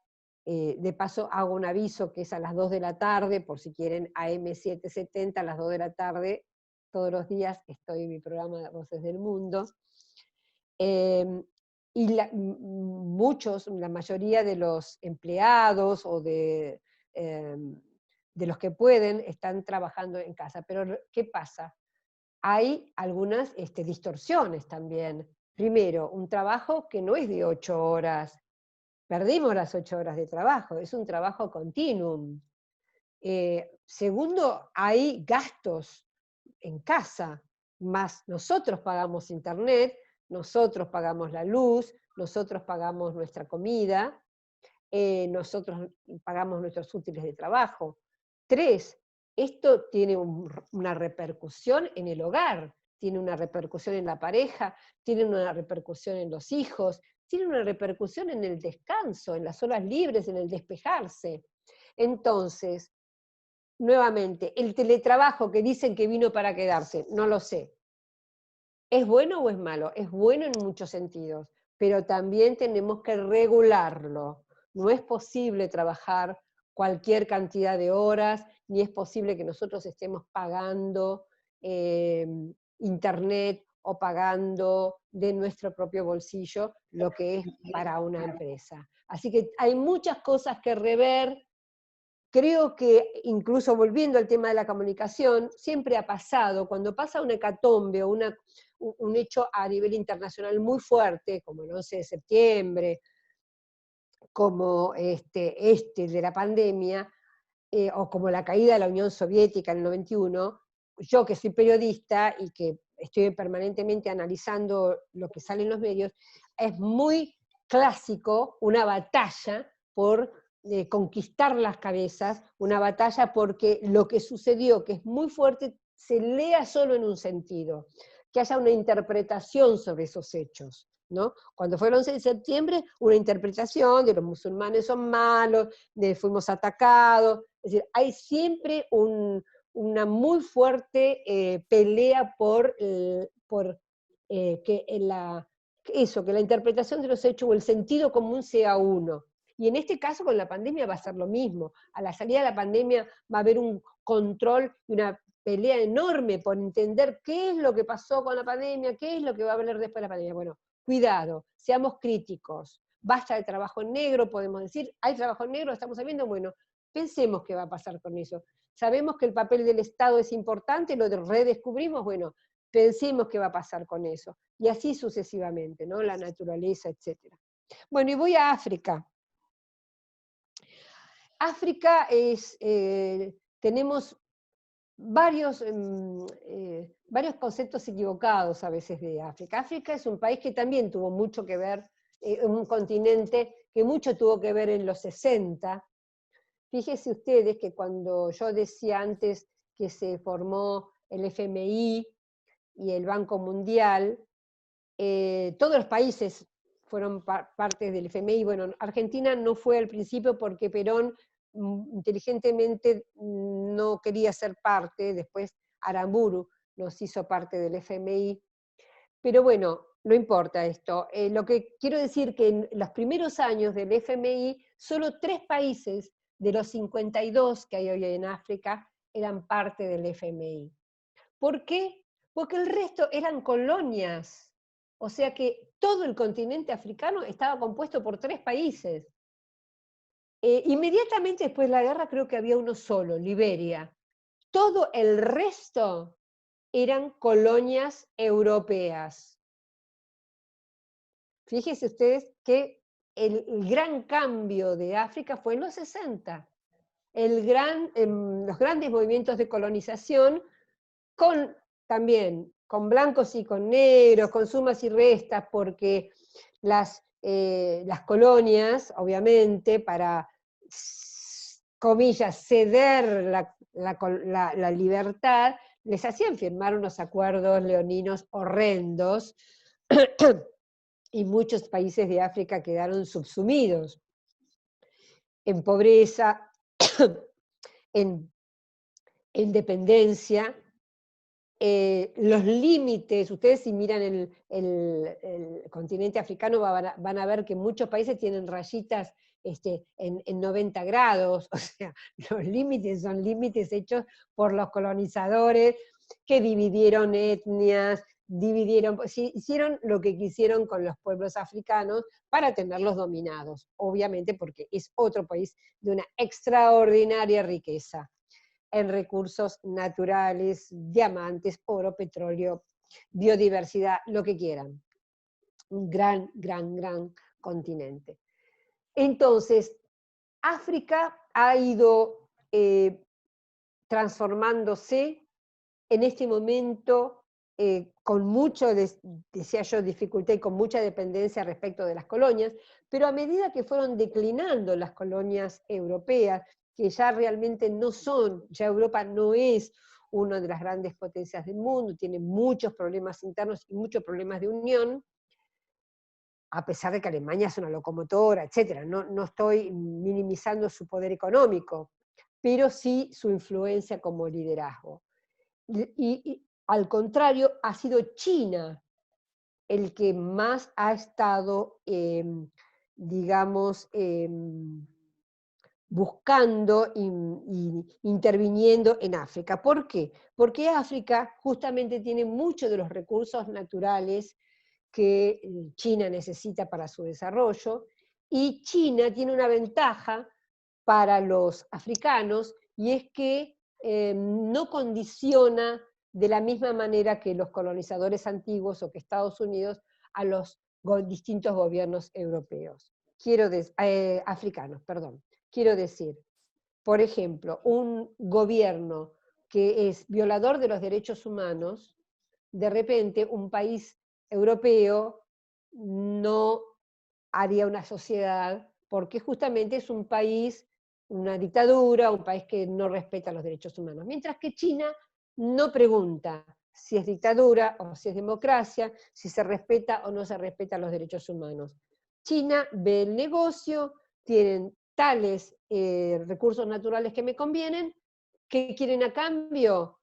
Speaker 2: de paso hago un aviso que es a las 2 de la tarde, por si quieren AM770 a las 2 de la tarde, todos los días estoy en mi programa de Voces del Mundo. Y la mayoría de los empleados o de los que pueden están trabajando en casa. Pero ¿qué pasa? Hay algunas distorsiones también. Primero, un trabajo que no es de 8 horas. Perdimos las 8 horas de trabajo, es un trabajo continuum. Segundo, hay gastos en casa, más nosotros pagamos internet, nosotros pagamos la luz, nosotros pagamos nuestra comida, nosotros pagamos nuestros útiles de trabajo. 3, esto tiene una repercusión en el hogar, tiene una repercusión en la pareja, tiene una repercusión en los hijos, tiene una repercusión en el descanso, en las horas libres, en el despejarse. Entonces, nuevamente, el teletrabajo que dicen que vino para quedarse, no lo sé. ¿Es bueno o es malo? Es bueno en muchos sentidos, pero también tenemos que regularlo. No es posible trabajar cualquier cantidad de horas, ni es posible que nosotros estemos pagando internet o pagando de nuestro propio bolsillo lo que es para una empresa. Así que hay muchas cosas que rever, creo que, incluso volviendo al tema de la comunicación, siempre ha pasado, cuando pasa una hecatombe o un hecho a nivel internacional muy fuerte, como el 11 de septiembre, como de la pandemia, o como la caída de la Unión Soviética en el 91, yo que soy periodista y que estoy permanentemente analizando lo que sale en los medios, es muy clásico una batalla por conquistar las cabezas, una batalla porque lo que sucedió, que es muy fuerte, se lea solo en un sentido, que haya una interpretación sobre esos hechos, ¿no? Cuando fue el 11 de septiembre, una interpretación de los musulmanes son malos, de fuimos atacados, es decir, hay siempre una muy fuerte pelea por que la interpretación de los hechos o el sentido común sea uno. Y en este caso con la pandemia va a ser lo mismo. A la salida de la pandemia va a haber un control y una pelea enorme por entender qué es lo que pasó con la pandemia, qué es lo que va a haber después de la pandemia. Bueno, cuidado, seamos críticos. Basta de trabajo en negro, podemos decir, hay trabajo en negro, estamos sabiendo, bueno, pensemos qué va a pasar con eso. Sabemos que el papel del Estado es importante, lo redescubrimos, bueno, pensemos qué va a pasar con eso. Y así sucesivamente, ¿no? La naturaleza, etc. Bueno, y voy a África. África tenemos varios conceptos equivocados a veces de África. África es un país que también tuvo mucho que ver, un continente que mucho tuvo que ver en los 60. Fíjense ustedes que cuando yo decía antes que se formó el FMI y el Banco Mundial, todos los países fueron parte del FMI. Bueno, Argentina no fue al principio porque Perón inteligentemente no quería ser parte, después Aramburu nos hizo parte del FMI, pero bueno, no importa esto. Lo que quiero decir que en los primeros años del FMI, solo 3 países de los 52 que hay hoy en África eran parte del FMI. ¿Por qué? Porque el resto eran colonias. O sea que todo el continente africano estaba compuesto por 3 países. Inmediatamente después de la guerra creo que había uno solo, Liberia. Todo el resto eran colonias europeas. Fíjense ustedes que el gran cambio de África fue en los 60. Los grandes movimientos de colonización, también con blancos y con negros, con sumas y restas, porque las colonias, obviamente, para, comillas, ceder la libertad, les hacían firmar unos acuerdos leoninos horrendos, y muchos países de África quedaron subsumidos en pobreza, en dependencia. Los límites, ustedes si miran el continente africano van a ver que muchos países tienen rayitas en 90 grados, o sea, los límites son límites hechos por los colonizadores que dividieron etnias, hicieron lo que quisieron con los pueblos africanos para tenerlos dominados, obviamente porque es otro país de una extraordinaria riqueza en recursos naturales, diamantes, oro, petróleo, biodiversidad, lo que quieran. Un gran, gran, gran continente. Entonces, África ha ido transformándose en este momento con mucho, decía yo, dificultad y con mucha dependencia respecto de las colonias, pero a medida que fueron declinando las colonias europeas, que ya realmente no son, ya Europa no es una de las grandes potencias del mundo, tiene muchos problemas internos y muchos problemas de unión, a pesar de que Alemania es una locomotora, etc. No estoy minimizando su poder económico, pero sí su influencia como liderazgo. Y al contrario, ha sido China el que más ha estado, digamos, buscando e interviniendo en África. ¿Por qué? Porque África justamente tiene muchos de los recursos naturales que China necesita para su desarrollo, y China tiene una ventaja para los africanos, y es que no condiciona de la misma manera que los colonizadores antiguos o que Estados Unidos a los distintos gobiernos europeos. Africanos, perdón. Quiero decir, por ejemplo, un gobierno que es violador de los derechos humanos, de repente un país europeo no haría una sociedad, porque justamente es un país, una dictadura, un país que no respeta los derechos humanos. Mientras que China no pregunta si es dictadura o si es democracia, si se respeta o no se respeta los derechos humanos. China ve el negocio, tienen tales recursos naturales que me convienen, ¿qué quieren a cambio?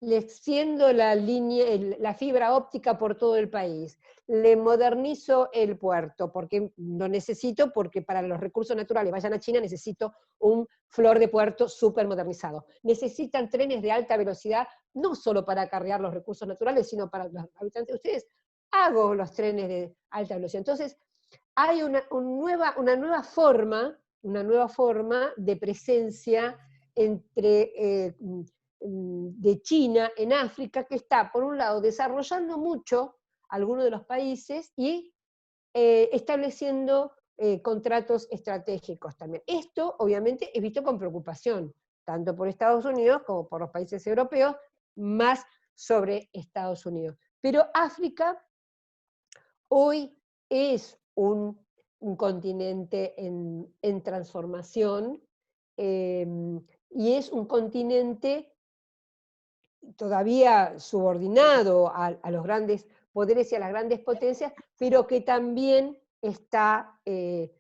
Speaker 2: Le extiendo la fibra óptica por todo el país, le modernizo el puerto, porque lo necesito, porque para los recursos naturales vayan a China necesito un flor de puerto súper modernizado. Necesitan trenes de alta velocidad, no solo para acarrear los recursos naturales, sino para los habitantes de ustedes. Hago los trenes de alta velocidad. Entonces, hay una nueva forma de presencia de China en África, que está, por un lado, desarrollando mucho algunos de los países y estableciendo contratos estratégicos también. Esto, obviamente, es visto con preocupación, tanto por Estados Unidos como por los países europeos, más sobre Estados Unidos. Pero África hoy es un continente en transformación, y es un continente todavía subordinado a los grandes poderes y a las grandes potencias, pero que también está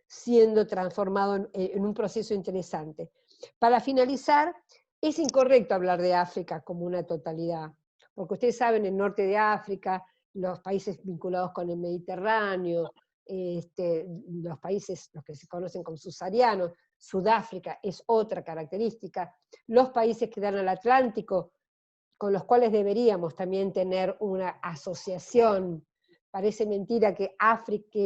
Speaker 2: siendo transformado en un proceso interesante. Para finalizar, es incorrecto hablar de África como una totalidad, porque ustedes saben, el norte de África, los países vinculados con el Mediterráneo, los países, los que se conocen como subsaharianos, Sudáfrica es otra característica, los países que dan al Atlántico, con los cuales deberíamos también tener una asociación. Parece mentira que África,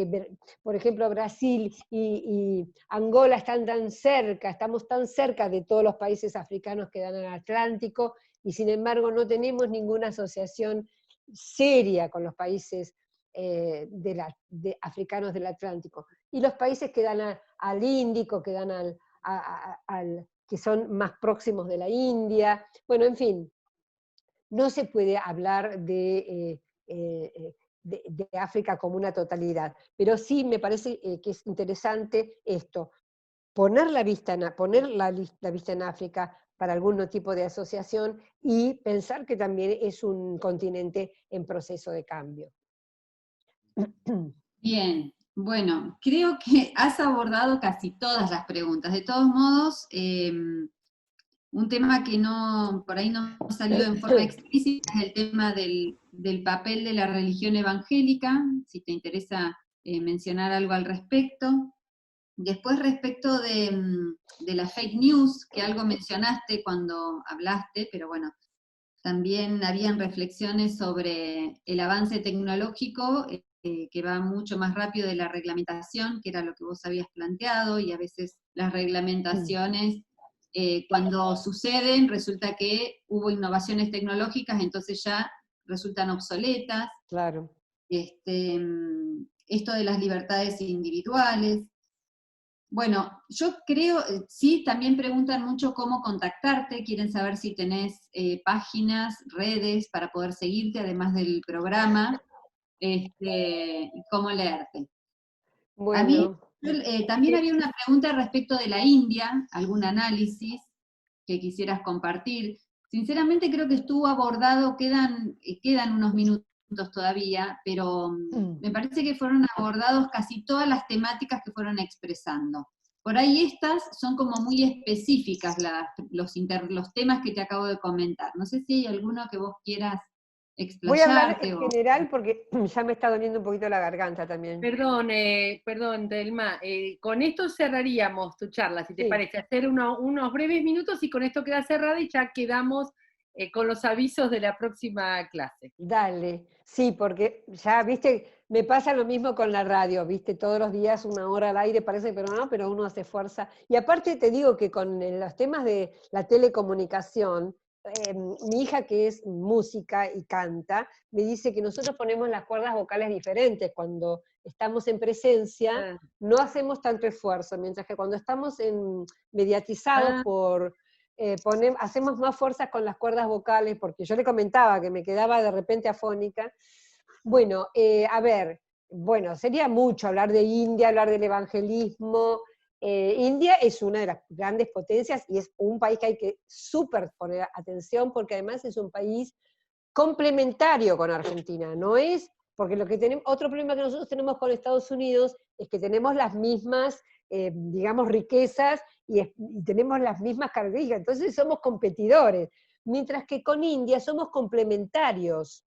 Speaker 2: por ejemplo, Brasil y Angola están tan cerca, estamos tan cerca de todos los países africanos que dan al Atlántico, y sin embargo no tenemos ninguna asociación seria con los países africanos del Atlántico. Y los países que dan al Índico, que dan que son más próximos de la India, bueno, en fin, no se puede hablar de África como una totalidad, pero sí me parece que es interesante esto, poner la vista en África para algún tipo de asociación y pensar que también es un continente en proceso de cambio.
Speaker 3: Bien, bueno, creo que has abordado casi todas las preguntas. De todos modos, un tema que por ahí no salió en forma explícita es el tema del papel de la religión evangélica, si te interesa mencionar algo al respecto. Después, respecto de la fake news, que algo mencionaste cuando hablaste, pero bueno, también habían reflexiones sobre el avance tecnológico, que va mucho más rápido de la reglamentación, que era lo que vos habías planteado, y a veces las reglamentaciones, cuando suceden, resulta que hubo innovaciones tecnológicas, entonces ya resultan obsoletas.
Speaker 2: Claro.
Speaker 3: Esto de las libertades individuales. Bueno, yo creo, sí, también preguntan mucho cómo contactarte, quieren saber si tenés páginas, redes para poder seguirte, además del programa, y cómo leerte.
Speaker 2: Bueno.
Speaker 3: A mí también había una pregunta respecto de la India, algún análisis que quisieras compartir. Sinceramente creo que estuvo abordado, quedan unos minutos todavía, pero me parece que fueron abordados casi todas las temáticas que fueron expresando. Por ahí estas son como muy específicas los temas que te acabo de comentar. No sé si hay alguno que vos quieras explayarte.
Speaker 2: Voy a hablar en general porque ya me está doliendo un poquito la garganta también.
Speaker 1: Perdón, Telma, con esto cerraríamos tu charla, si te parece, hacer unos breves minutos y con esto queda cerrada y ya quedamos con los avisos de la próxima clase.
Speaker 2: Dale, sí, porque ya, viste, me pasa lo mismo con la radio, viste, todos los días 1 hora al aire, parece, pero no, pero uno hace fuerza. Y aparte te digo que con los temas de la telecomunicación, mi hija que es música y canta, me dice que nosotros ponemos las cuerdas vocales diferentes. Cuando estamos en presencia,
Speaker 1: Ah,
Speaker 2: no hacemos tanto esfuerzo, mientras que cuando estamos mediatizados
Speaker 1: ah,
Speaker 2: por hacemos más fuerzas con las cuerdas vocales, porque yo le comentaba que me quedaba de repente afónica. Bueno, a ver, bueno, sería mucho hablar de India, hablar del evangelismo. India es una de las grandes potencias y es un país que hay que súper poner atención, porque además es un país complementario con Argentina, no es, porque lo que tenemos, otro problema que nosotros tenemos con Estados Unidos es que tenemos las mismas, digamos, riquezas y tenemos las mismas características, entonces somos competidores, mientras que con India somos complementarios.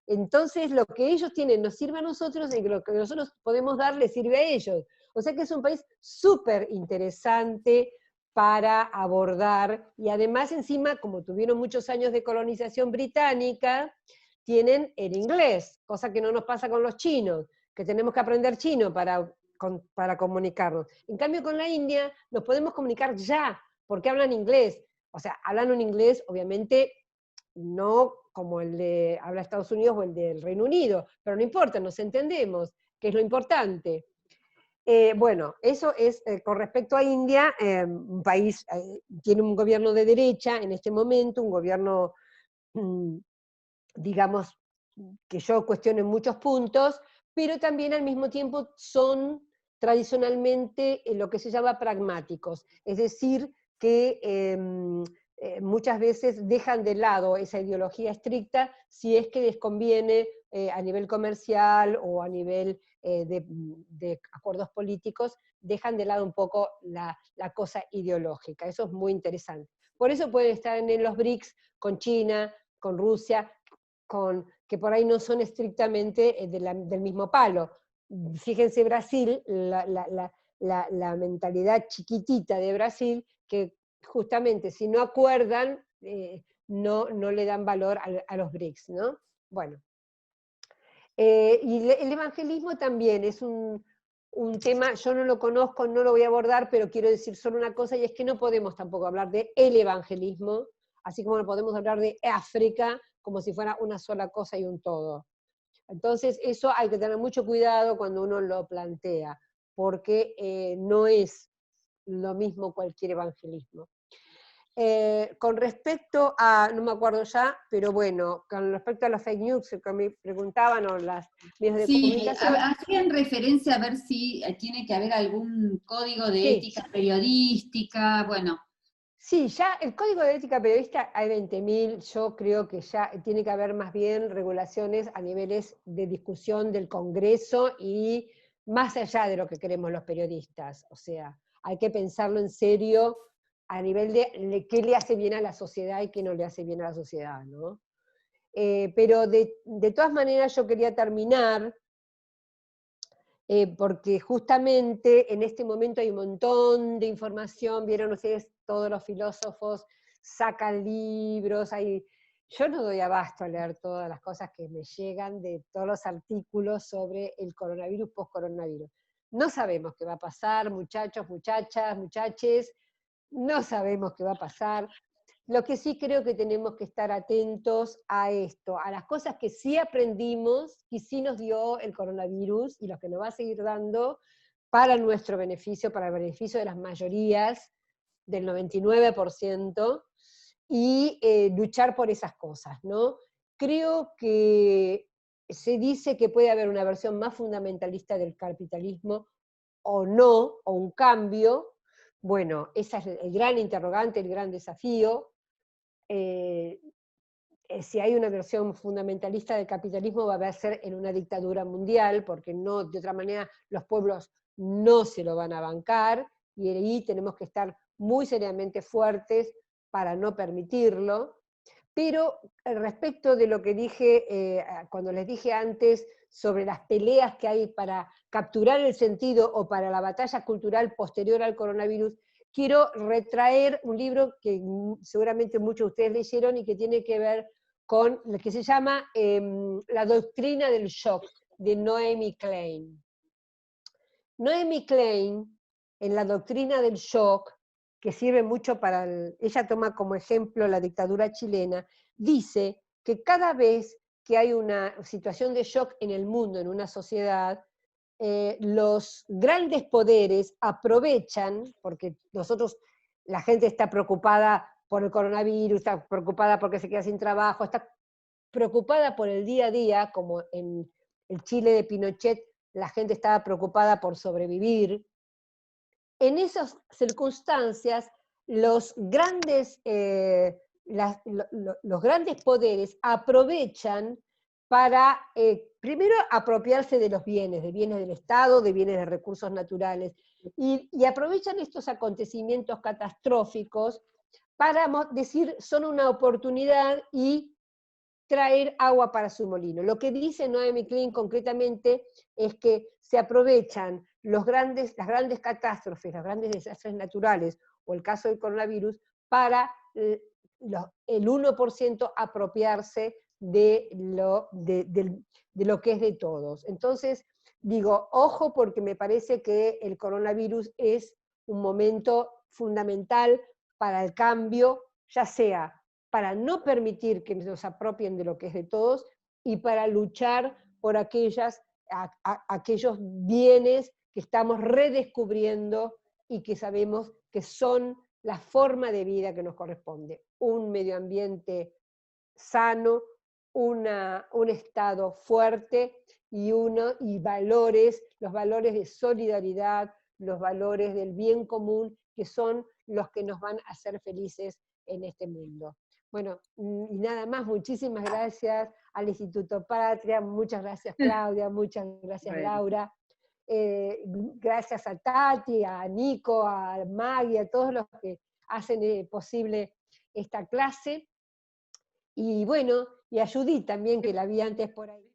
Speaker 2: Entonces lo que ellos tienen nos sirve a nosotros y lo que nosotros podemos dar les sirve a ellos. O sea que es un país súper interesante para abordar, y además encima, como tuvieron muchos años de colonización británica, tienen el inglés, cosa que no nos pasa con los chinos, que tenemos que aprender chino para comunicarnos. En cambio con la India nos podemos comunicar ya, porque hablan inglés. O sea, hablan un inglés, obviamente, no como el de habla Estados Unidos o el del Reino Unido, pero no importa, nos entendemos, que es lo importante. Bueno, eso es con respecto a India, un país, tiene un gobierno de derecha en este momento, un gobierno, digamos, que yo cuestiono en muchos puntos, pero también al mismo tiempo son tradicionalmente lo que se llama pragmáticos, es decir, que muchas veces dejan de lado esa ideología estricta si es que les conviene a nivel comercial o a nivel de acuerdos políticos, dejan de lado un poco la cosa ideológica. Eso es muy interesante. Por eso pueden estar en los BRICS con China, con Rusia, que por ahí no son estrictamente del mismo palo. Fíjense Brasil, la mentalidad chiquitita de Brasil, que justamente si no acuerdan, no le dan valor a los BRICS, ¿no? Bueno. Y el evangelismo también es un tema, yo no lo conozco, no lo voy a abordar, pero quiero decir solo una cosa, y es que no podemos tampoco hablar de el evangelismo, así como no podemos hablar de África como si fuera una sola cosa y un todo. Entonces, eso hay que tener mucho cuidado cuando uno lo plantea, porque no es lo mismo cualquier evangelismo. Con respecto a, no me acuerdo ya, pero bueno, con respecto a las fake news que me preguntaban, o las medios de
Speaker 3: Sí,
Speaker 2: comunicación.
Speaker 3: hacían referencia a ver si tiene que haber algún código de
Speaker 2: Sí.
Speaker 3: ética periodística, bueno.
Speaker 2: Sí, ya el código de ética periodista hay 20.000, yo creo que ya tiene que haber más bien regulaciones a niveles de discusión del Congreso y más allá de lo que queremos los periodistas, o sea, hay que pensarlo en serio a nivel de qué le hace bien a la sociedad y qué no le hace bien a la sociedad, ¿no? Pero de todas maneras yo quería terminar porque justamente en este momento hay un montón de información, vieron ustedes, todos los filósofos sacan libros, yo no doy abasto a leer todas las cosas que me llegan de todos los artículos sobre el coronavirus, post-coronavirus. No sabemos qué va a pasar, muchachos, muchachas, muchaches, no sabemos qué va a pasar. Lo que sí creo que tenemos que estar atentos a esto, a las cosas que sí aprendimos, que sí nos dio el coronavirus y los que nos va a seguir dando para nuestro beneficio, para el beneficio de las mayorías, del 99%, y luchar por esas cosas, ¿no? Creo que se dice que puede haber una versión más fundamentalista del capitalismo o no, o un cambio. Bueno, ese es el gran interrogante, el gran desafío. Si hay una versión fundamentalista del capitalismo va a ser en una dictadura mundial, porque no, de otra manera los pueblos no se lo van a bancar, y ahí tenemos que estar muy seriamente fuertes para no permitirlo. Pero respecto de lo que dije, cuando les dije antes, sobre las peleas que hay para capturar el sentido o para la batalla cultural posterior al coronavirus, quiero retraer un libro que seguramente muchos de ustedes leyeron y que tiene que ver con lo que se llama La doctrina del shock, de Naomi Klein. Naomi Klein, en la doctrina del shock, que sirve mucho para, ella toma como ejemplo la dictadura chilena, dice que cada vez que hay una situación de shock en el mundo, en una sociedad, los grandes poderes aprovechan, porque nosotros, la gente está preocupada por el coronavirus, está preocupada porque se queda sin trabajo, está preocupada por el día a día, como en el Chile de Pinochet, la gente estaba preocupada por sobrevivir. En esas circunstancias, los grandes, los grandes poderes aprovechan para, primero, apropiarse de los bienes, de bienes del Estado, de bienes de recursos naturales, y aprovechan estos acontecimientos catastróficos para decir son una oportunidad y traer agua para su molino. Lo que dice Naomi Klein concretamente es que se aprovechan las grandes catástrofes, los grandes desastres naturales, o el caso del coronavirus, para el 1% apropiarse de lo que es de todos. Entonces, digo, ojo, porque me parece que el coronavirus es un momento fundamental para el cambio, ya sea para no permitir que nos apropien de lo que es de todos y para luchar por aquellos bienes que estamos redescubriendo y que sabemos que son la forma de vida que nos corresponde. Un medio ambiente sano, un Estado fuerte y valores, los valores de solidaridad, los valores del bien común, que son los que nos van a hacer felices en este mundo. Bueno, y nada más, muchísimas gracias al Instituto Patria, muchas gracias Claudia, muchas gracias Laura, gracias a Tati, a Nico, a Maggie, a todos los que hacen posible esta clase, y bueno, y a Judith también, que la vi antes por ahí.